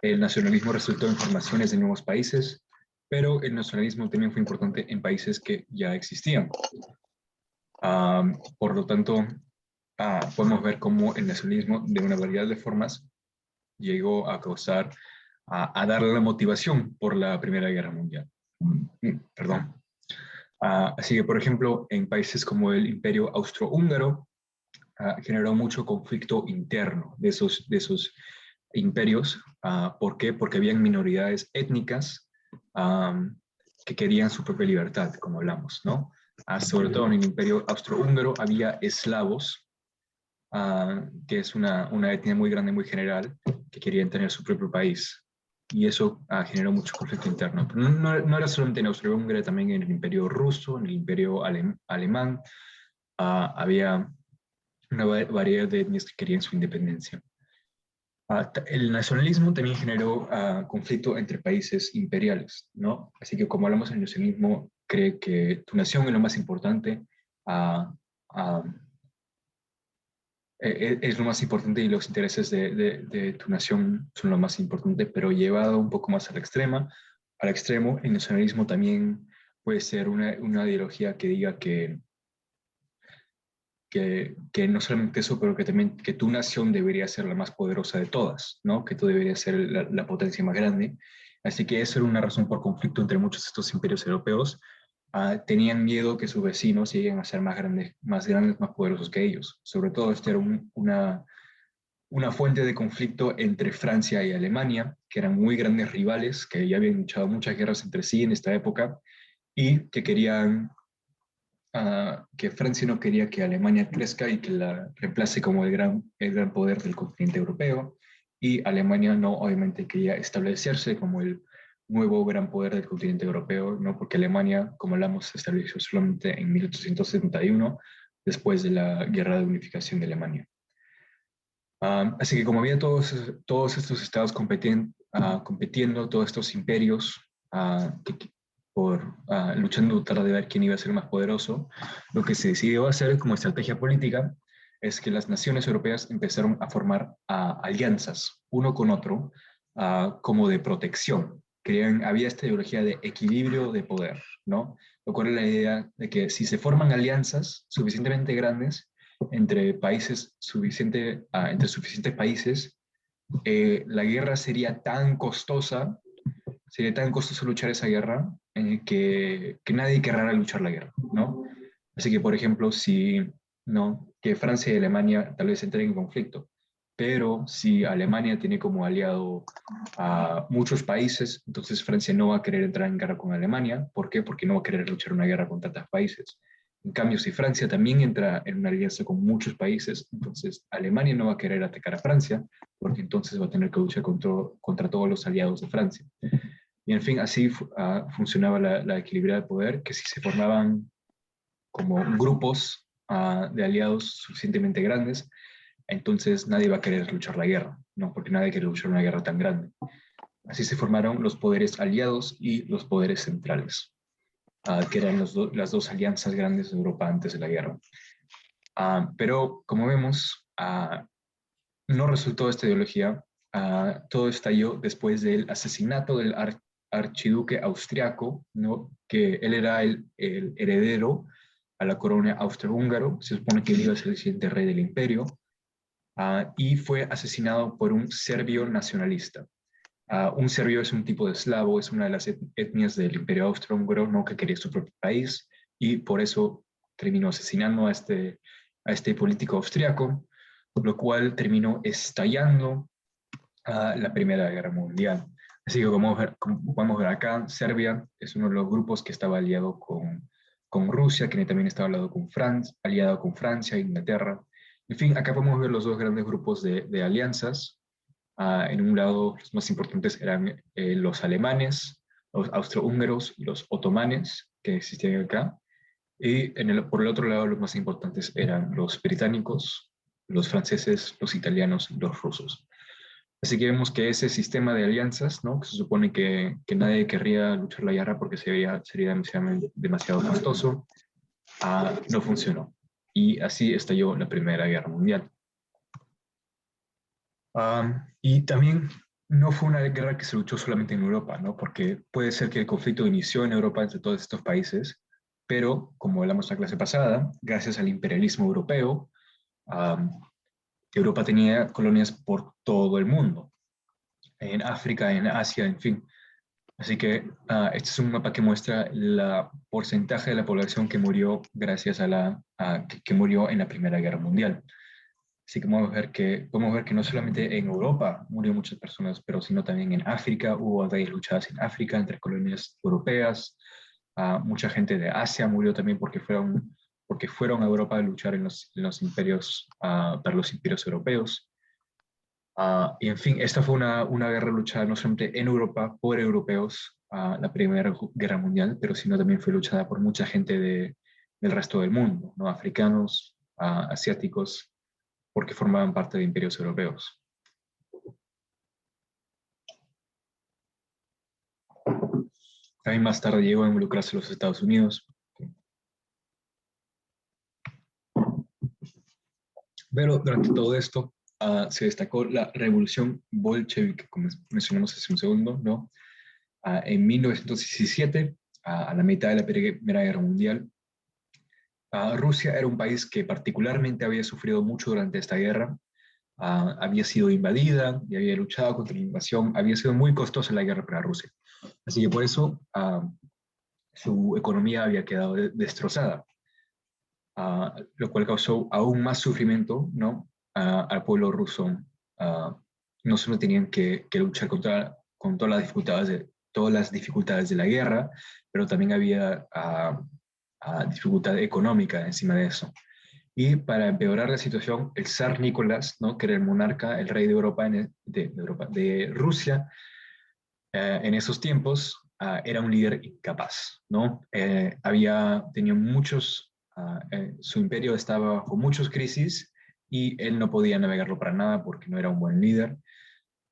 el nacionalismo resultó en formaciones de nuevos países, pero el nacionalismo también fue importante en países que ya existían. Por lo tanto, podemos ver cómo el nacionalismo, de una variedad de formas, llegó a causar, a darle la motivación por la Primera Guerra Mundial. Perdón. Así que, por ejemplo, en países como el Imperio Austrohúngaro, generó mucho conflicto interno de esos imperios. ¿Por qué? Porque habían minoridades étnicas que querían su propia libertad, como hablamos, ¿no? Sobre todo en el Imperio Austrohúngaro había eslavos, que es una etnia muy grande, muy general, que querían tener su propio país. Y eso generó mucho conflicto interno. Pero no era solamente en Austria-Hungría, también en el Imperio Ruso, en el Imperio Alemán, había una variedad de etnias que querían su independencia. El nacionalismo también generó conflicto entre países imperiales, ¿no? Así que, como hablamos, el nacionalismo cree que tu nación es lo más importante, es lo más importante y los intereses de tu nación son lo más importante, pero llevado un poco más al extremo, el nacionalismo también puede ser una ideología que diga que no solamente eso, pero que también que tu nación debería ser la más poderosa de todas, ¿no? Que tú deberías ser la potencia más grande. Así que eso era una razón por conflicto entre muchos de estos imperios europeos. Tenían miedo que sus vecinos lleguen a ser más grandes, más poderosos que ellos. Sobre todo, esta era una fuente de conflicto entre Francia y Alemania, que eran muy grandes rivales, que ya habían luchado muchas guerras entre sí en esta época, y que querían que Francia no quería que Alemania crezca y que la reemplace como el gran poder del continente europeo, y Alemania no, obviamente, quería establecerse como el nuevo gran poder del continente europeo, ¿no? Porque Alemania, como hablamos, se estableció solamente en 1871, después de la Guerra de Unificación de Alemania. Así que como había todos estos estados compitiendo, todos estos imperios luchando tratar de ver quién iba a ser más poderoso, lo que se decidió hacer como estrategia política es que las naciones europeas empezaron a formar alianzas uno con otro como de protección. Había esta ideología de equilibrio de poder, ¿no? Lo cual es la idea de que si se forman alianzas suficientemente grandes entre entre suficientes países, la guerra sería tan costosa luchar esa guerra que nadie querrá luchar la guerra, ¿no? Así que, por ejemplo, ¿no? Que Francia y Alemania tal vez entren en conflicto, pero si Alemania tiene como aliado a muchos países, entonces Francia no va a querer entrar en guerra con Alemania. ¿Por qué? Porque no va a querer luchar una guerra con tantos países. En cambio, si Francia también entra en una alianza con muchos países, entonces Alemania no va a querer atacar a Francia, porque entonces va a tener que luchar contra todos los aliados de Francia. Y en fin, así funcionaba la equilibrio de poder, que si se formaban como grupos de aliados suficientemente grandes, entonces nadie va a querer luchar la guerra, ¿no? Porque nadie quiere luchar una guerra tan grande. Así se formaron los poderes aliados y los poderes centrales, que eran las dos alianzas grandes de Europa antes de la guerra. Pero, como vemos, no resultó esta ideología. Todo estalló después del asesinato del archiduque austriaco, ¿no? Que él era el heredero a la corona austrohúngaro. Se supone que él iba a ser el siguiente rey del imperio. Y fue asesinado por un serbio nacionalista. Un serbio es un tipo de eslavo, es una de las etnias del imperio austrohúngaro, ¿no? Que quería su propio país, y por eso terminó asesinando a este político austriaco, lo cual terminó estallando la Primera Guerra Mundial. Así que como podemos ver acá, Serbia es uno de los grupos que estaba aliado con Rusia, que también estaba aliado con Francia e Inglaterra. En fin, acá podemos ver los dos grandes grupos de alianzas. En un lado, los más importantes eran los alemanes, los austrohúngaros y los otomanes, que existían acá. Y por el otro lado, los más importantes eran los británicos, los franceses, los italianos y los rusos. Así que vemos que ese sistema de alianzas, ¿no? Que se supone que nadie querría luchar la guerra porque sería demasiado costoso, no funcionó. Y así estalló la Primera Guerra Mundial. Y también no fue una guerra que se luchó solamente en Europa, ¿no? Porque puede ser que el conflicto inició en Europa entre todos estos países, pero como hablamos en la clase pasada, gracias al imperialismo europeo, Europa tenía colonias por todo el mundo, en África, en Asia, en fin. Así que este es un mapa que muestra el porcentaje de la población que murió gracias que murió en la Primera Guerra Mundial. Así que podemos ver que no solamente en Europa murió muchas personas, pero sino también en África. Hubo batallas luchadas en África entre colonias europeas. Mucha gente de Asia murió también porque fueron a Europa a luchar en los imperios, para los imperios europeos. Y en fin, esta fue una guerra luchada no solamente en Europa por europeos, la Primera Guerra Mundial, pero sino también fue luchada por mucha gente del resto del mundo, ¿no? Africanos, asiáticos, porque formaban parte de imperios europeos. También más tarde llegó a involucrarse los Estados Unidos. Pero durante todo esto se destacó la revolución bolchevique, como mencionamos hace un segundo, ¿no? En 1917, a la mitad de la Primera Guerra Mundial, Rusia era un país que particularmente había sufrido mucho durante esta guerra. Había sido invadida y había luchado contra la invasión. Había sido muy costosa la guerra para Rusia. Así que por eso su economía había quedado destrozada, lo cual causó aún más sufrimiento, ¿no? Al pueblo ruso. No solo tenían que luchar con todas las dificultades de la guerra, pero también había dificultad económica encima de eso. Y para empeorar la situación, el zar Nicolás, ¿no? Que era el monarca, el rey de Europa, de Rusia, en esos tiempos, era un líder incapaz, ¿no? Tenía su imperio estaba bajo muchas crisis y él no podía navegarlo para nada porque no era un buen líder.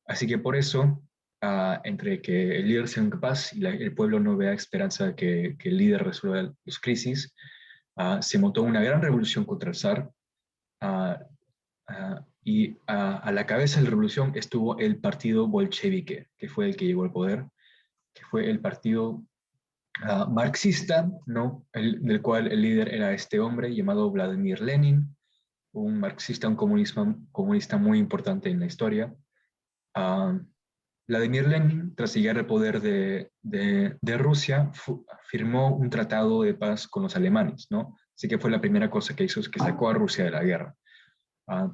Así que por eso entre que el líder sea incapaz y el pueblo no vea esperanza de que el líder resuelva las crisis, se montó una gran revolución contra el zar. Y a la cabeza de la revolución estuvo el partido bolchevique, que fue el que llegó al poder, que fue el partido marxista, ¿no? Del cual el líder era este hombre llamado Vladimir Lenin, un marxista, un comunista muy importante en la historia. Vladimir Lenin, tras llegar al poder de Rusia, firmó un tratado de paz con los alemanes, ¿no? Así que fue la primera cosa que hizo, es que sacó a Rusia de la guerra.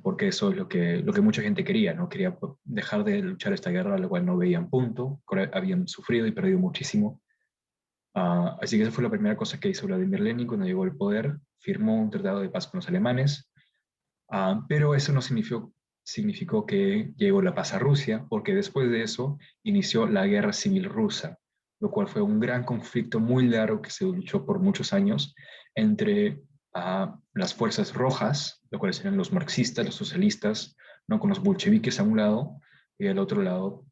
Porque eso es lo que mucha gente quería, ¿no? Quería dejar de luchar esta guerra, a la cual no veían punto, habían sufrido y perdido muchísimo. Así que esa fue la primera cosa que hizo Vladimir Lenin cuando llegó al poder, firmó un tratado de paz con los alemanes, pero eso no significó que llegó la paz a Rusia, porque después de eso inició la Guerra Civil Rusa, lo cual fue un gran conflicto muy largo que se luchó por muchos años entre las fuerzas rojas, lo cuales eran los marxistas, los socialistas, ¿no? Con los bolcheviques a un lado, y al otro lado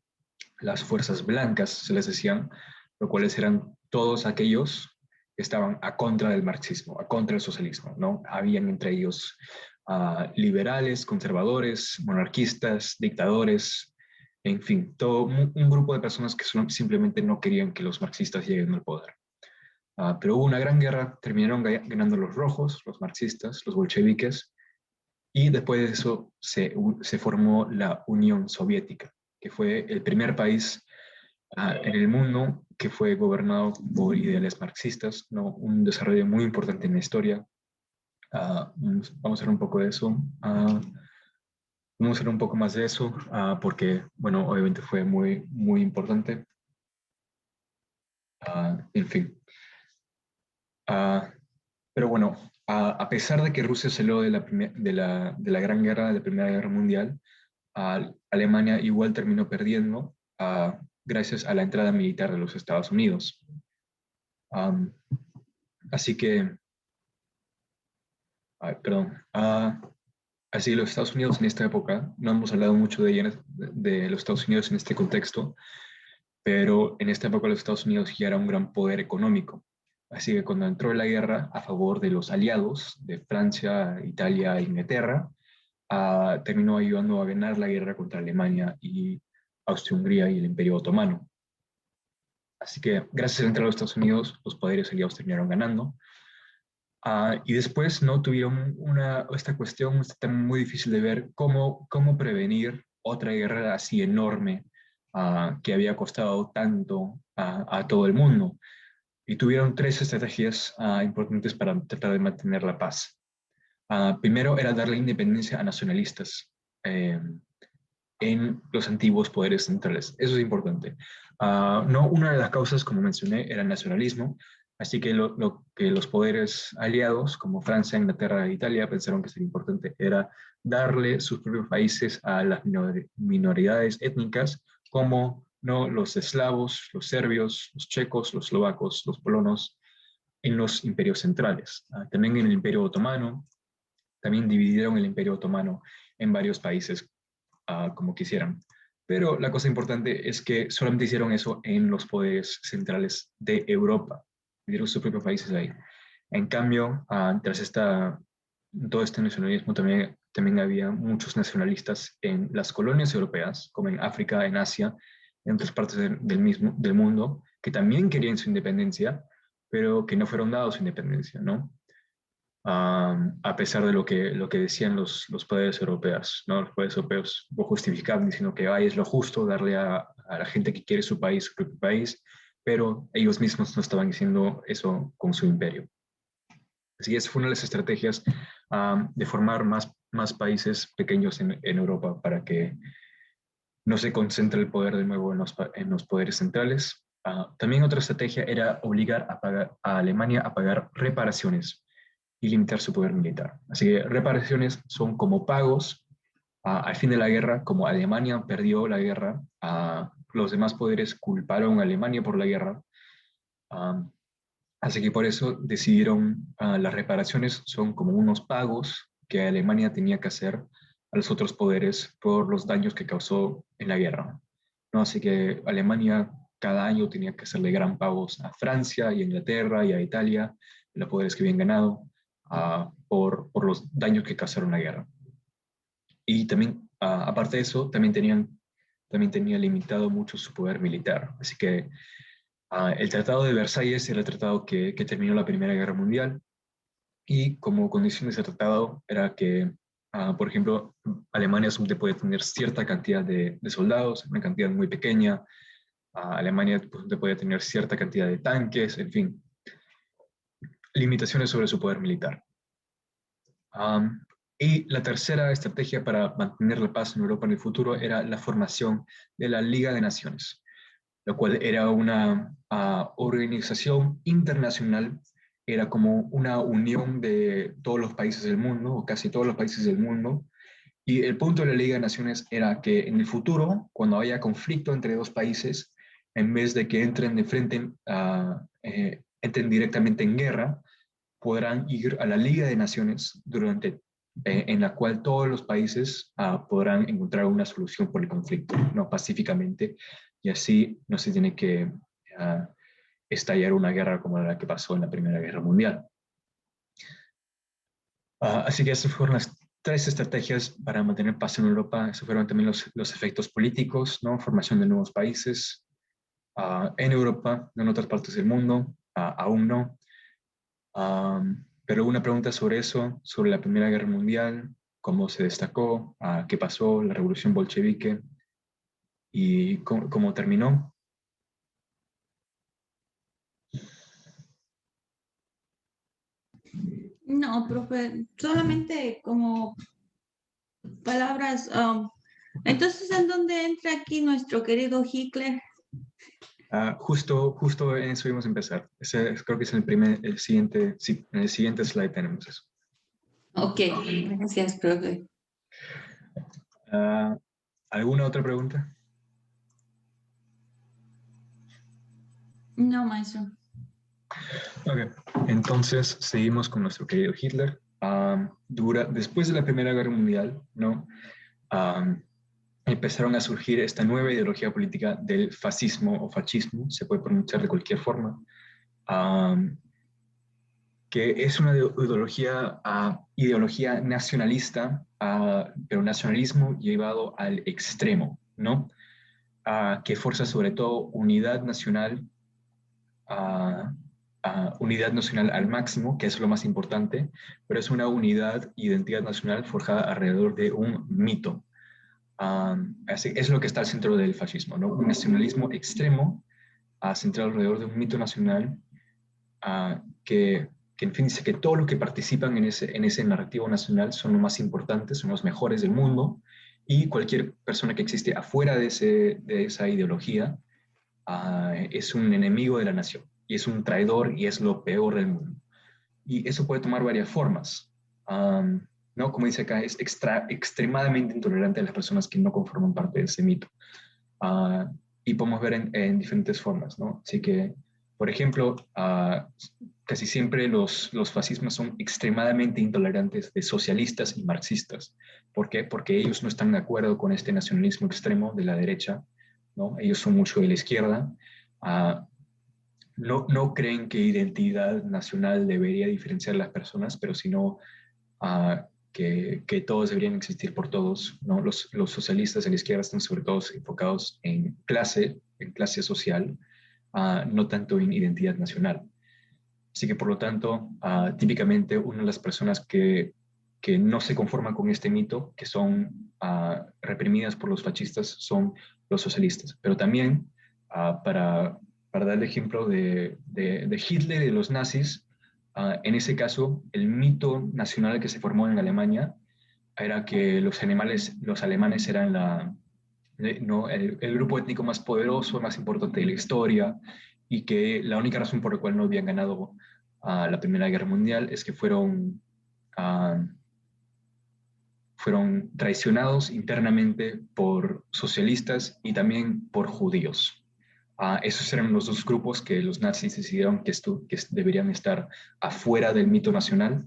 las fuerzas blancas, se les decían, lo cuales eran todos aquellos que estaban a contra del marxismo, a contra del socialismo, ¿no? Habían entre ellos liberales, conservadores, monarquistas, dictadores, en fin, todo un grupo de personas que simplemente no querían que los marxistas lleguen al poder. Pero hubo una gran guerra, terminaron ganando los rojos, los marxistas, los bolcheviques, y después de eso se formó la Unión Soviética, que fue el primer país en el mundo que fue gobernado por ideales marxistas, ¿no? Un desarrollo muy importante en la historia. Vamos a hacer un poco de eso. Vamos a hacer un poco más de eso, porque, bueno, obviamente fue muy, muy importante. En fin. Pero bueno, a pesar de que Rusia salió de la Gran Guerra, de la Primera Guerra Mundial, Alemania igual terminó perdiendo gracias a la entrada militar de los Estados Unidos. Así que, así los Estados Unidos en esta época, no hemos hablado mucho de los Estados Unidos en este contexto, pero en esta época los Estados Unidos ya era un gran poder económico. Así que cuando entró la guerra a favor de los aliados de Francia, Italia e Inglaterra, terminó ayudando a ganar la guerra contra Alemania y Austria-Hungría y el Imperio Otomano. Así que gracias a la entrada de los Estados Unidos, los poderes aliados terminaron ganando. Y después no tuvieron esta cuestión, este tema muy difícil de ver, cómo prevenir otra guerra así enorme que había costado tanto a todo el mundo. Y tuvieron tres estrategias importantes para tratar de mantener la paz. Primero era darle independencia a nacionalistas en los antiguos poderes centrales. Eso es importante. No, una de las causas, como mencioné, era el nacionalismo. Así que lo que los poderes aliados, como Francia, Inglaterra e Italia, pensaron que sería importante era darle sus propios países a las minoridades étnicas, como ¿no? Los eslavos, los serbios, los checos, los eslovacos, los polonos, en los imperios centrales. También en el Imperio Otomano, también dividieron el Imperio Otomano en varios países como quisieran. Pero la cosa importante es que solamente hicieron eso en los poderes centrales de Europa. Dieron sus propios países ahí. En cambio, tras todo este nacionalismo, también había muchos nacionalistas en las colonias europeas, como en África, en Asia, en otras partes del mundo, que también querían su independencia, pero que no fueron dados su independencia, ¿no? A pesar de lo que decían los poderes europeos, ¿no? Los poderes europeos lo justificaban diciendo que es lo justo darle a la gente que quiere su propio país, pero ellos mismos no estaban haciendo eso con su imperio. Así que esa fue una de las estrategias de formar más países pequeños en Europa para que no se concentre el poder de nuevo en los poderes centrales. También otra estrategia era obligar a Alemania a pagar reparaciones y limitar su poder militar. Así que reparaciones son como pagos. Al fin de la guerra, como Alemania perdió la guerra, los demás poderes culparon a Alemania por la guerra. Así que por eso decidieron, las reparaciones son como unos pagos que Alemania tenía que hacer a los otros poderes por los daños que causó en la guerra. ¿no? Así que Alemania cada año tenía que hacerle gran pagos a Francia y a Inglaterra y a Italia, los poderes que habían ganado, por los daños que causaron la guerra. Y también, aparte de eso, también tenía limitado mucho su poder militar. Así que el Tratado de Versalles era el tratado que terminó la Primera Guerra Mundial, y como condición de ese tratado era que, por ejemplo, Alemania solamente podía tener cierta cantidad de soldados, una cantidad muy pequeña. Alemania pues, podía tener cierta cantidad de tanques, en fin, limitaciones sobre su poder militar. Y la tercera estrategia para mantener la paz en Europa en el futuro era la formación de la Liga de Naciones, lo cual era una organización internacional, era como una unión de todos los países del mundo, o casi todos los países del mundo, y el punto de la Liga de Naciones era que en el futuro, cuando haya conflicto entre dos países, en vez de que entren de frente, entren directamente en guerra, podrán ir a la Liga de Naciones en la cual todos los países podrán encontrar una solución por el conflicto, ¿no? Pacíficamente, y así no se tiene que estallar una guerra como la que pasó en la Primera Guerra Mundial. Así que esas fueron las tres estrategias para mantener paz en Europa. Esos fueron también los efectos políticos, ¿no? Formación de nuevos países en Europa, no en otras partes del mundo, aún no. Pero una pregunta sobre eso, sobre la Primera Guerra Mundial, cómo se destacó, qué pasó, la Revolución Bolchevique y cómo terminó. No, profe, solamente como palabras. Entonces, ¿en dónde entra aquí nuestro querido Hitler? Justo en eso íbamos a empezar. Creo que es el siguiente, sí, en el siguiente slide tenemos eso. Ok, gracias, profe. ¿Alguna otra pregunta? No, maestro. Ok, entonces seguimos con nuestro querido Hitler. Después de la Primera Guerra Mundial, ¿no? Empezaron a surgir esta nueva ideología política del fascismo o fascismo, se puede pronunciar de cualquier forma, que es una ideología nacionalista, pero nacionalismo llevado al extremo, ¿no? Que fuerza sobre todo unidad nacional al máximo, que es lo más importante, pero es una identidad nacional forjada alrededor de un mito. Así, es lo que está al centro del fascismo, ¿no? Un nacionalismo extremo centrado alrededor de un mito nacional que en fin dice que todo lo que participan en ese narrativo nacional son los más importantes, son los mejores del mundo, y cualquier persona que existe afuera de esa ideología es un enemigo de la nación, y es un traidor, y es lo peor del mundo. Y eso puede tomar varias formas. ¿No? Como dice acá, es extremadamente intolerante a las personas que no conforman parte de ese mito. Y podemos ver en diferentes formas, ¿no? Así que, por ejemplo, casi siempre los fascismos son extremadamente intolerantes de socialistas y marxistas. ¿Por qué? Porque ellos no están de acuerdo con este nacionalismo extremo de la derecha, ¿no? Ellos son mucho de la izquierda. No creen que identidad nacional debería diferenciar a las personas, pero sino que todos deberían existir por todos, ¿no? Los socialistas de la izquierda están sobre todo enfocados en clase social, no tanto en identidad nacional. Así que por lo tanto, típicamente una de las personas que no se conforman con este mito, que son reprimidas por los fascistas, son los socialistas. Pero también, para dar el ejemplo de Hitler y de los nazis, en ese caso, el mito nacional que se formó en Alemania era que los alemanes eran el grupo étnico más poderoso, más importante de la historia, y que la única razón por la cual no habían ganado la Primera Guerra Mundial es que fueron traicionados internamente por socialistas y también por judíos. Esos eran los dos grupos que los nazis decidieron que deberían estar afuera del mito nacional.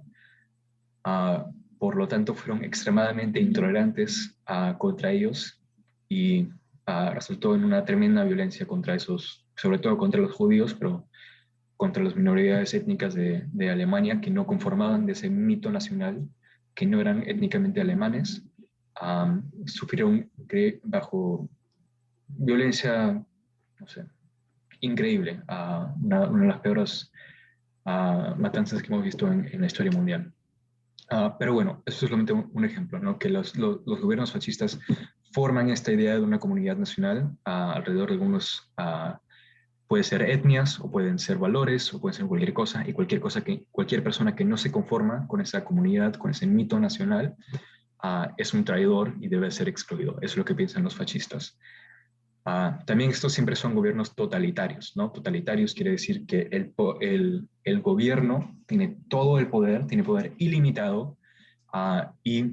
Por lo tanto, fueron extremadamente intolerantes contra ellos, y resultó en una tremenda violencia contra esos, sobre todo contra los judíos, pero contra las minorías étnicas de Alemania que no conformaban de ese mito nacional, que no eran étnicamente alemanes, sufrieron bajo violencia, no sé, increíble, una de las peores matanzas que hemos visto en la historia mundial. Pero bueno, eso es solamente un ejemplo, ¿no? Que los gobiernos fascistas forman esta idea de una comunidad nacional alrededor de algunos, puede ser etnias, o pueden ser valores, o puede ser cualquier cosa, y cualquier persona que no se conforma con esa comunidad, con ese mito nacional, es un traidor y debe ser excluido. Eso es lo que piensan los fascistas. También estos siempre son gobiernos totalitarios, ¿no? Totalitarios quiere decir que el gobierno tiene todo el poder, tiene poder ilimitado, y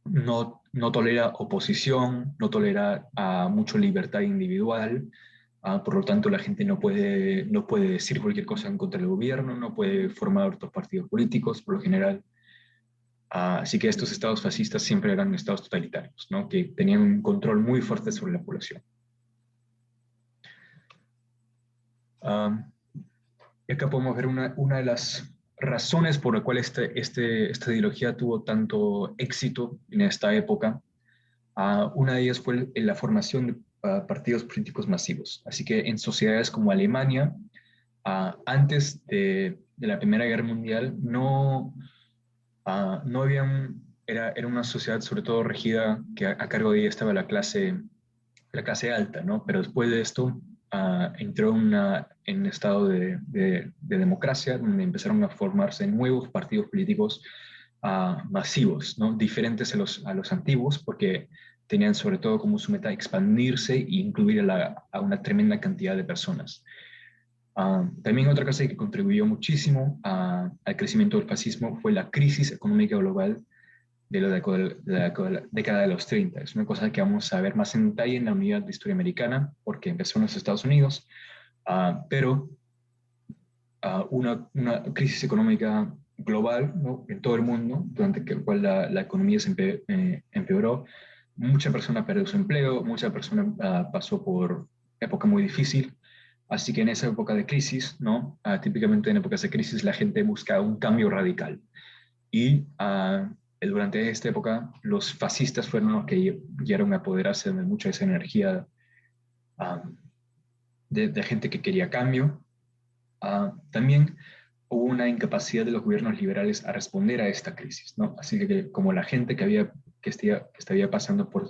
no tolera oposición, no tolera mucho libertad individual. Por lo tanto, la gente no puede decir cualquier cosa en contra del gobierno, no puede formar otros partidos políticos, por lo general. Así que estos estados fascistas siempre eran estados totalitarios, ¿no? Que tenían un control muy fuerte sobre la población. Y acá podemos ver una de las razones por la cual esta ideología tuvo tanto éxito en esta época. Una de ellas fue la formación de partidos políticos masivos. Así que en sociedades como Alemania, antes de la Primera Guerra Mundial, no había era una sociedad sobre todo regida, que a cargo de ella estaba la clase alta, ¿no? Pero después de esto entró en un estado de democracia, donde empezaron a formarse nuevos partidos políticos masivos, ¿no? Diferentes a los antiguos, porque tenían sobre todo como su meta expandirse e incluir a una tremenda cantidad de personas. También otra cosa que contribuyó muchísimo al crecimiento del fascismo fue la crisis económica global de la década de los 30. Es una cosa que vamos a ver más en detalle en la unidad de historia americana, porque empezó en los Estados Unidos, pero una crisis económica global, ¿no? En todo el mundo, durante la cual la economía se empeoró. Mucha persona perdió su empleo, mucha persona pasó por época muy difícil. Así que en esa época de crisis, ¿no? Típicamente en épocas de crisis la gente busca un cambio radical. Y durante esta época los fascistas fueron los que llegaron a apoderarse de mucha de esa energía de gente que quería cambio. También hubo una incapacidad de los gobiernos liberales a responder a esta crisis, ¿no? Así que como la gente que estaba pasando por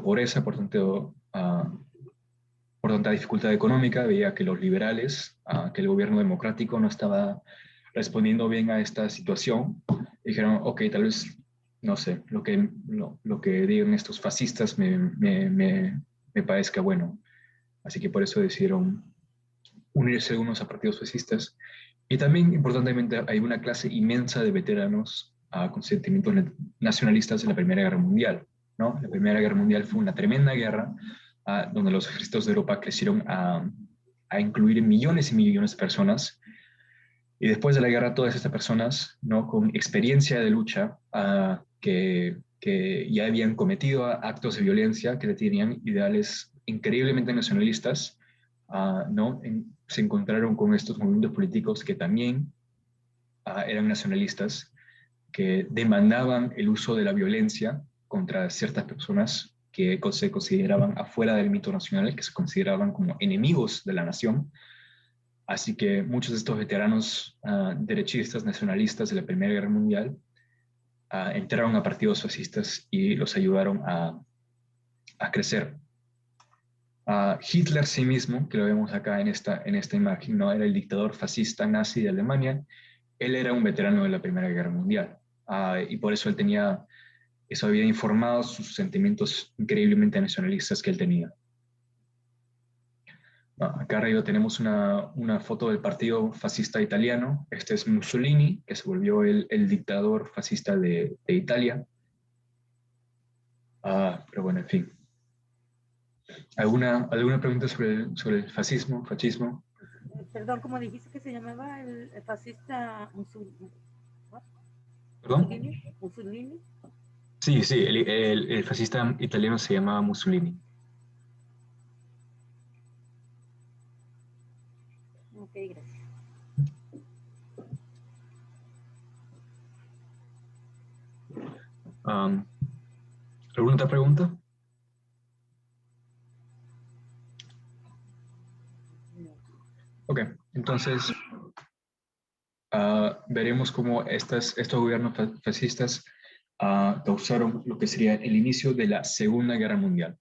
pobreza, por tanta dificultad económica, veía que los liberales, que el gobierno democrático no estaba respondiendo bien a esta situación. Dijeron, ok, tal vez, no sé, lo que digan estos fascistas me parezca bueno. Así que por eso decidieron unirse unos a partidos fascistas. Y también, importantemente, hay una clase inmensa de veteranos con sentimientos nacionalistas de la Primera Guerra Mundial, ¿no? La Primera Guerra Mundial fue una tremenda guerra donde los ejércitos de Europa crecieron a incluir millones y millones de personas. Y después de la guerra, todas estas personas, ¿no? Con experiencia de lucha, que ya habían cometido actos de violencia, que tenían ideales increíblemente nacionalistas, ¿no? Se encontraron con estos movimientos políticos que también eran nacionalistas, que demandaban el uso de la violencia contra ciertas personas que se consideraban afuera del mito nacional, que se consideraban como enemigos de la nación. Así que muchos de estos veteranos derechistas, nacionalistas de la Primera Guerra Mundial entraron a partidos fascistas y los ayudaron a crecer. Hitler sí mismo, que lo vemos acá en esta imagen, ¿no? Era el dictador fascista nazi de Alemania. Él era un veterano de la Primera Guerra Mundial, y por eso eso había informado sus sentimientos increíblemente nacionalistas que él tenía. Acá arriba tenemos una foto del partido fascista italiano. Este es Mussolini, que se volvió el dictador fascista de Italia. Pero bueno, en fin. ¿Alguna pregunta sobre el fascismo? Perdón, ¿cómo dijiste que se llamaba el fascista Mussolini? ¿Perdón? ¿Mussolini? Sí, sí, el fascista italiano se llamaba Mussolini. Ok, gracias. ¿Alguna otra pregunta? Ok, entonces veremos cómo estos gobiernos fascistas causaron lo que sería el inicio de la Segunda Guerra Mundial.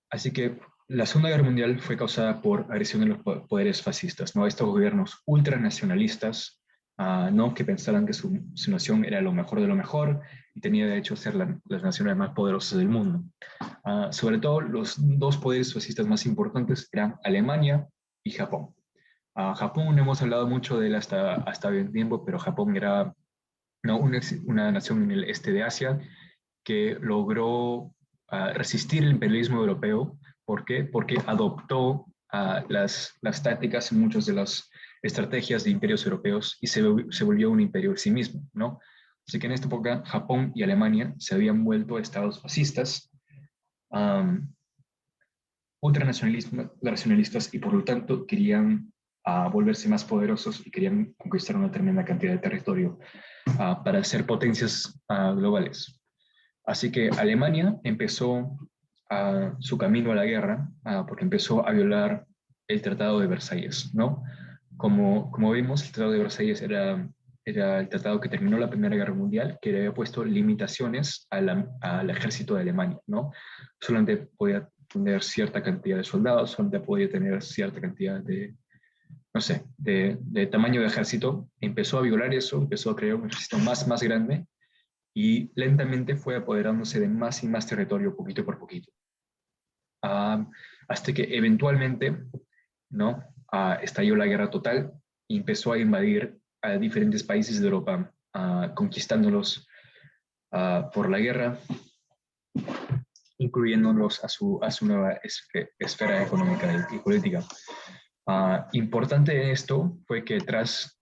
Así que la Segunda Guerra Mundial fue causada por agresión de los poderes fascistas, ¿no? Estos gobiernos ultranacionalistas, ¿no? Que pensaban que su nación era lo mejor de lo mejor y tenía de hecho ser las naciones más poderosas del mundo. Sobre todo, los dos poderes fascistas más importantes eran Alemania y Japón. Japón no hemos hablado mucho de él hasta bien tiempo, pero Japón era, ¿no? una nación en el este de Asia que logró resistir el imperialismo europeo. ¿Por qué? Porque adoptó las tácticas y muchas de las estrategias de imperios europeos y se volvió un imperio en sí mismo, ¿no? Así que en esta época Japón y Alemania se habían vuelto estados fascistas, ultranacionalistas y por lo tanto querían volverse más poderosos y querían conquistar una tremenda cantidad de territorio para ser potencias globales. Así que Alemania empezó su camino a la guerra porque empezó a violar el Tratado de Versalles, ¿no? Como vimos, el Tratado de Versalles era el tratado que terminó la Primera Guerra Mundial, que le había puesto limitaciones al ejército de Alemania, ¿no? Solamente podía tener cierta cantidad de soldados, solamente podía tener cierta cantidad de, no sé, de tamaño de ejército. Empezó a violar eso, empezó a crear un ejército más grande y lentamente fue apoderándose de más y más territorio poquito por poquito. Hasta que eventualmente, ¿no? Estalló la guerra total y empezó a invadir a diferentes países de Europa, conquistándolos por la guerra, incluyéndolos a su nueva esfera económica y política. Importante en esto fue que tras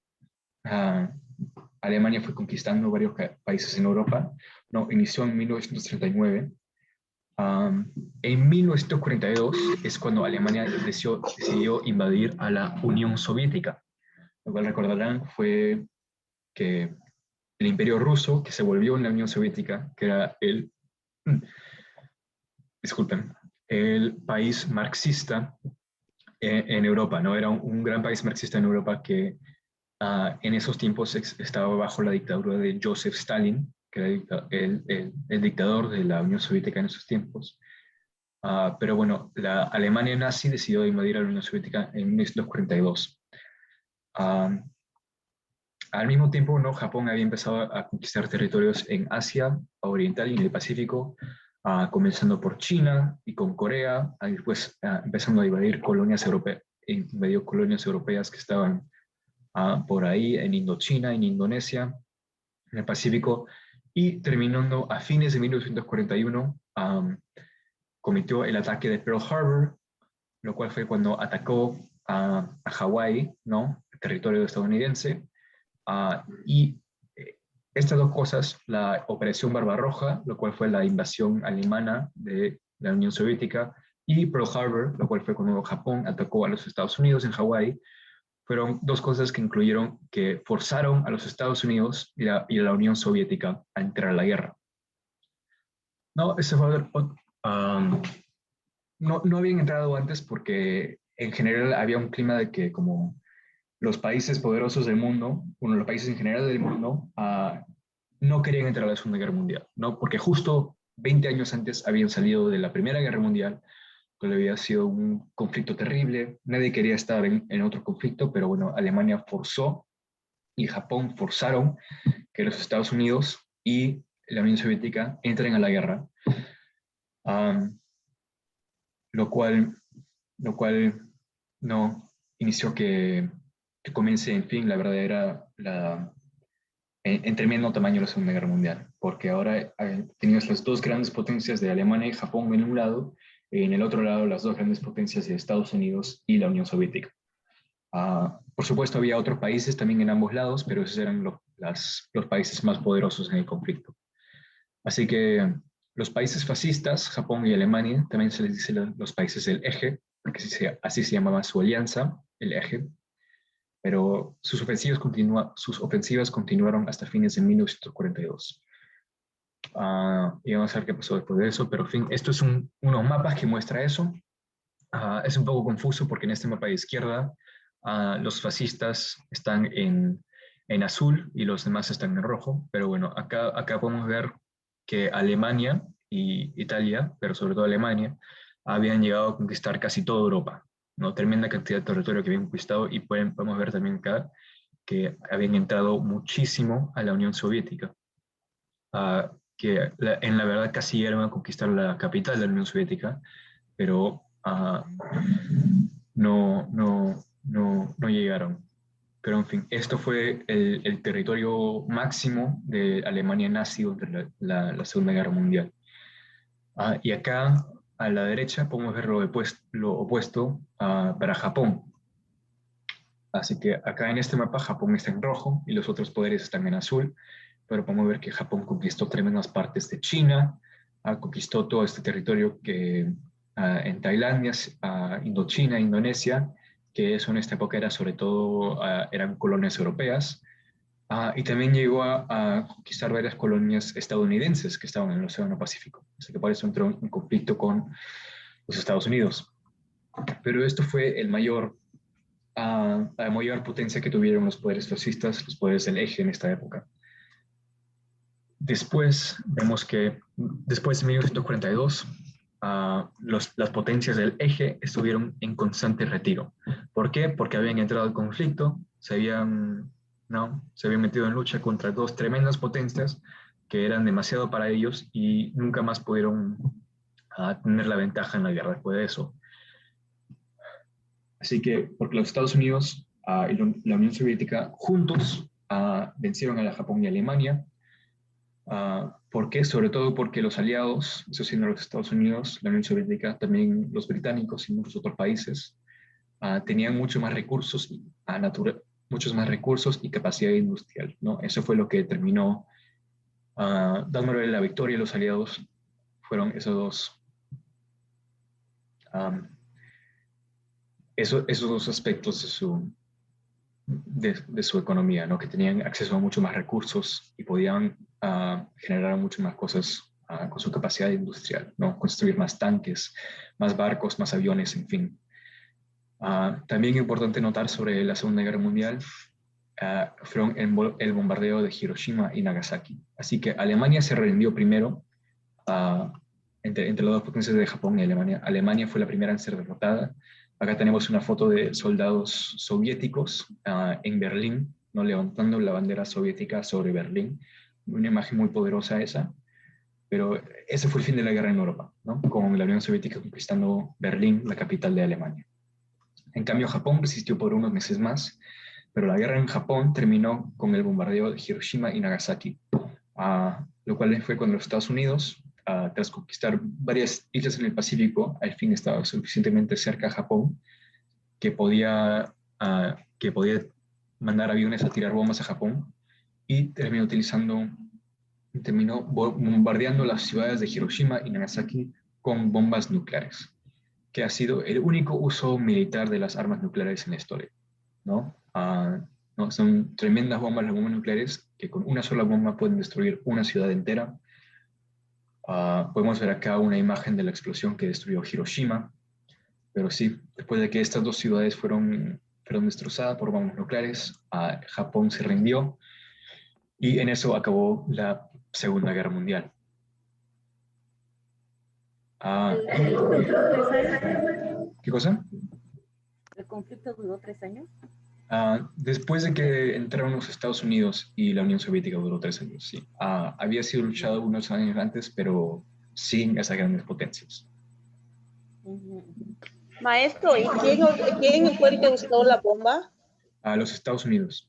Alemania fue conquistando varios países en Europa, ¿no? Inició en 1939. En 1942 es cuando Alemania decidió invadir a la Unión Soviética. Lo cual recordarán fue que el Imperio Ruso, que se volvió en la Unión Soviética, que era el país marxista en Europa, ¿no? Era un gran país marxista en Europa que en esos tiempos estaba bajo la dictadura de Joseph Stalin, que era el dictador de la Unión Soviética en esos tiempos. Pero bueno, la Alemania nazi decidió invadir a la Unión Soviética en 1942. Al mismo tiempo, ¿no? Japón había empezado a conquistar territorios en Asia Oriental y en el Pacífico, comenzando por China y con Corea, después empezando a invadir colonias europeas que estaban por ahí en Indochina, en Indonesia, en el Pacífico, y terminando a fines de 1941, cometió el ataque de Pearl Harbor, lo cual fue cuando atacó a Hawái, ¿no? Territorio estadounidense. Y estas dos cosas, la Operación Barbarroja, lo cual fue la invasión alemana de la Unión Soviética, y Pearl Harbor, lo cual fue cuando Japón atacó a los Estados Unidos en Hawái, fueron dos cosas que forzaron a los Estados Unidos y a la Unión Soviética a entrar a la guerra. No, no habían entrado antes porque en general había un clima de que como los países poderosos del mundo, los países en general del mundo, no querían entrar a la Segunda Guerra Mundial, ¿no? Porque justo 20 años antes habían salido de la Primera Guerra Mundial, que había sido un conflicto terrible, nadie quería estar en otro conflicto, pero bueno, Alemania forzó y Japón forzaron que los Estados Unidos y la Unión Soviética entren a la guerra, lo cual no inició que comience, en fin, la verdadera, en tremendo tamaño la Segunda Guerra Mundial, porque ahora teníamos las dos grandes potencias de Alemania y Japón en un lado, y en el otro lado las dos grandes potencias de Estados Unidos y la Unión Soviética. Por supuesto, había otros países también en ambos lados, pero esos eran los países más poderosos en el conflicto. Así que los países fascistas, Japón y Alemania, también se les dice los países del eje, porque así se llamaba su alianza, el eje, pero sus ofensivas continuaron hasta fines de 1942. Y vamos a ver qué pasó después de eso, pero en fin, esto es unos mapas que muestra eso. Es un poco confuso porque en este mapa de izquierda los fascistas están en azul y los demás están en rojo, pero bueno, acá podemos ver que Alemania y Italia, pero sobre todo Alemania, habían llegado a conquistar casi toda Europa, ¿no? Tremenda cantidad de territorio que habían conquistado, y podemos ver también acá que habían entrado muchísimo a la Unión Soviética, que en la verdad casi llegaron a conquistar la capital de la Unión Soviética, pero no llegaron. Pero en fin, esto fue el territorio máximo de Alemania nazi durante la Segunda Guerra Mundial. Y acá, a la derecha, podemos ver lo opuesto para Japón. Así que acá en este mapa Japón está en rojo y los otros poderes están en azul, pero podemos ver que Japón conquistó tremendas partes de China, conquistó todo este territorio que en Tailandia, Indochina, Indonesia, que eso en esta época era sobre todo, eran colonias europeas, y también llegó a conquistar varias colonias estadounidenses que estaban en el Océano Pacífico. Así que por eso entró en conflicto con los Estados Unidos. Pero esto fue la mayor potencia que tuvieron los poderes fascistas, los poderes del eje en esta época. Después vemos que después de 1942, las potencias del eje estuvieron en constante retiro. ¿Por qué? Porque habían entrado al conflicto, se habían metido en lucha contra dos tremendas potencias que eran demasiado para ellos y nunca más pudieron tener la ventaja en la guerra después de eso. Así que, porque los Estados Unidos y la Unión Soviética juntos vencieron a la Japón y Alemania. ¿Por qué? Sobre todo porque los aliados, eso sí, no los Estados Unidos, la Unión Soviética, también los británicos y muchos otros países, tenían muchos más recursos y capacidad industrial, ¿no? Eso fue lo que terminó dándole la victoria a los aliados. Fueron esos dos aspectos de su economía, ¿no? Que tenían acceso a mucho más recursos y podían generar mucho más cosas con su capacidad industrial, ¿no? Construir más tanques, más barcos, más aviones, en fin. También es importante notar sobre la Segunda Guerra Mundial fueron el bombardeo de Hiroshima y Nagasaki. Así que Alemania se rindió primero entre las dos potencias de Japón y Alemania. Alemania fue la primera en ser derrotada. Acá tenemos una foto de soldados soviéticos en Berlín, ¿no? Levantando la bandera soviética sobre Berlín. Una imagen muy poderosa esa. Pero ese fue el fin de la guerra en Europa, ¿no? Con la Unión Soviética conquistando Berlín, la capital de Alemania. En cambio, Japón resistió por unos meses más, pero la guerra en Japón terminó con el bombardeo de Hiroshima y Nagasaki, lo cual fue cuando los Estados Unidos, tras conquistar varias islas en el Pacífico, al fin estaba suficientemente cerca a Japón que podía mandar aviones a tirar bombas a Japón, y terminó bombardeando las ciudades de Hiroshima y Nagasaki con bombas nucleares, que ha sido el único uso militar de las armas nucleares en la historia, ¿no? ¿No? Son tremendas bombas, las bombas nucleares, que con una sola bomba pueden destruir una ciudad entera. Podemos ver acá una imagen de la explosión que destruyó Hiroshima, pero sí, después de que estas dos ciudades fueron destrozadas por bombas nucleares, Japón se rindió, y en eso acabó la Segunda Guerra Mundial. ¿Qué cosa? ¿El conflicto duró 3 años? Después de que entraron los Estados Unidos y la Unión Soviética, duró 3 años, sí. Había sido luchado unos años antes, pero sin esas grandes potencias. Maestro, ¿y quién fue el que usó la bomba? Los Estados Unidos.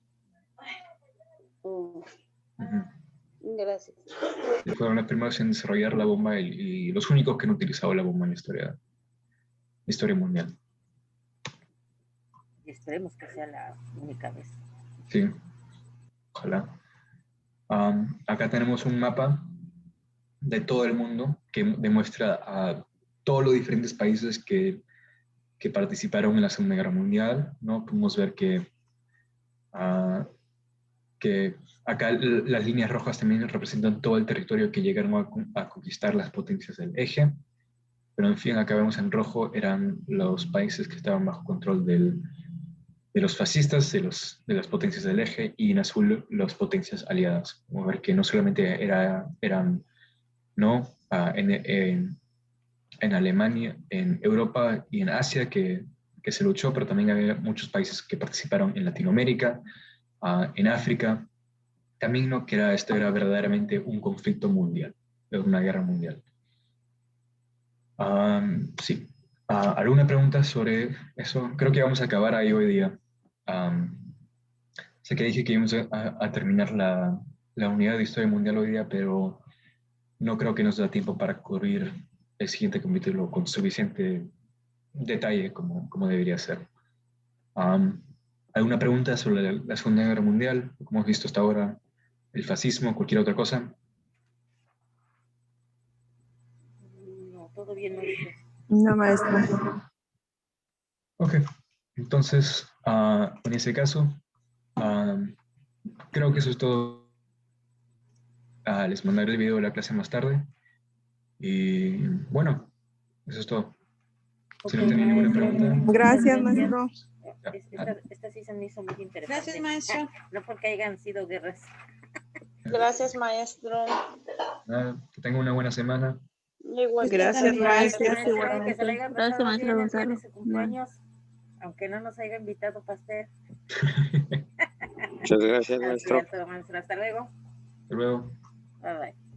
Gracias. Fueron los primeros en desarrollar la bomba y los únicos que han utilizado la bomba en la historia mundial. Y esperemos que sea la única vez. Sí, ojalá. Acá tenemos un mapa de todo el mundo que demuestra a todos los diferentes países que participaron en la Segunda Guerra Mundial, ¿no? Podemos ver que acá las líneas rojas también representan todo el territorio que llegaron a conquistar las potencias del eje, pero en fin, acá vemos en rojo eran los países que estaban bajo control de los fascistas, de las potencias del eje, y en azul las potencias aliadas. Vamos a ver que no solamente eran ¿no? En Alemania, en Europa y en Asia que se luchó, pero también había muchos países que participaron en Latinoamérica, en África, también no, que esto era verdaderamente un conflicto mundial, una guerra mundial. Sí. ¿Alguna pregunta sobre eso? Creo que vamos a acabar ahí hoy día. Sé que dije que íbamos a terminar la unidad de historia mundial hoy día, pero no creo que nos da tiempo para cubrir el siguiente capítulo con suficiente detalle como debería ser. ¿Alguna pregunta sobre la Segunda Guerra Mundial? Como hemos visto hasta ahora, el fascismo, cualquier otra cosa. No, todo bien, maestro. No, maestro. Ok, entonces, en ese caso, creo que eso es todo. Les mandaré el video de la clase más tarde. Y bueno, eso es todo. Si no tienen ninguna pregunta. Gracias, maestro. Esta sí se me hizo muy interesante. Gracias, maestro. No porque hayan sido guerras. Gracias, maestro. Que tengan una buena semana. Igual. Gracias, maestro. Que se le haya pasado bien el día de su cumpleaños, aunque no nos haya invitado pastel. Muchas gracias, Así maestro. es, maestro. Hasta luego. Hasta luego. Bye bye.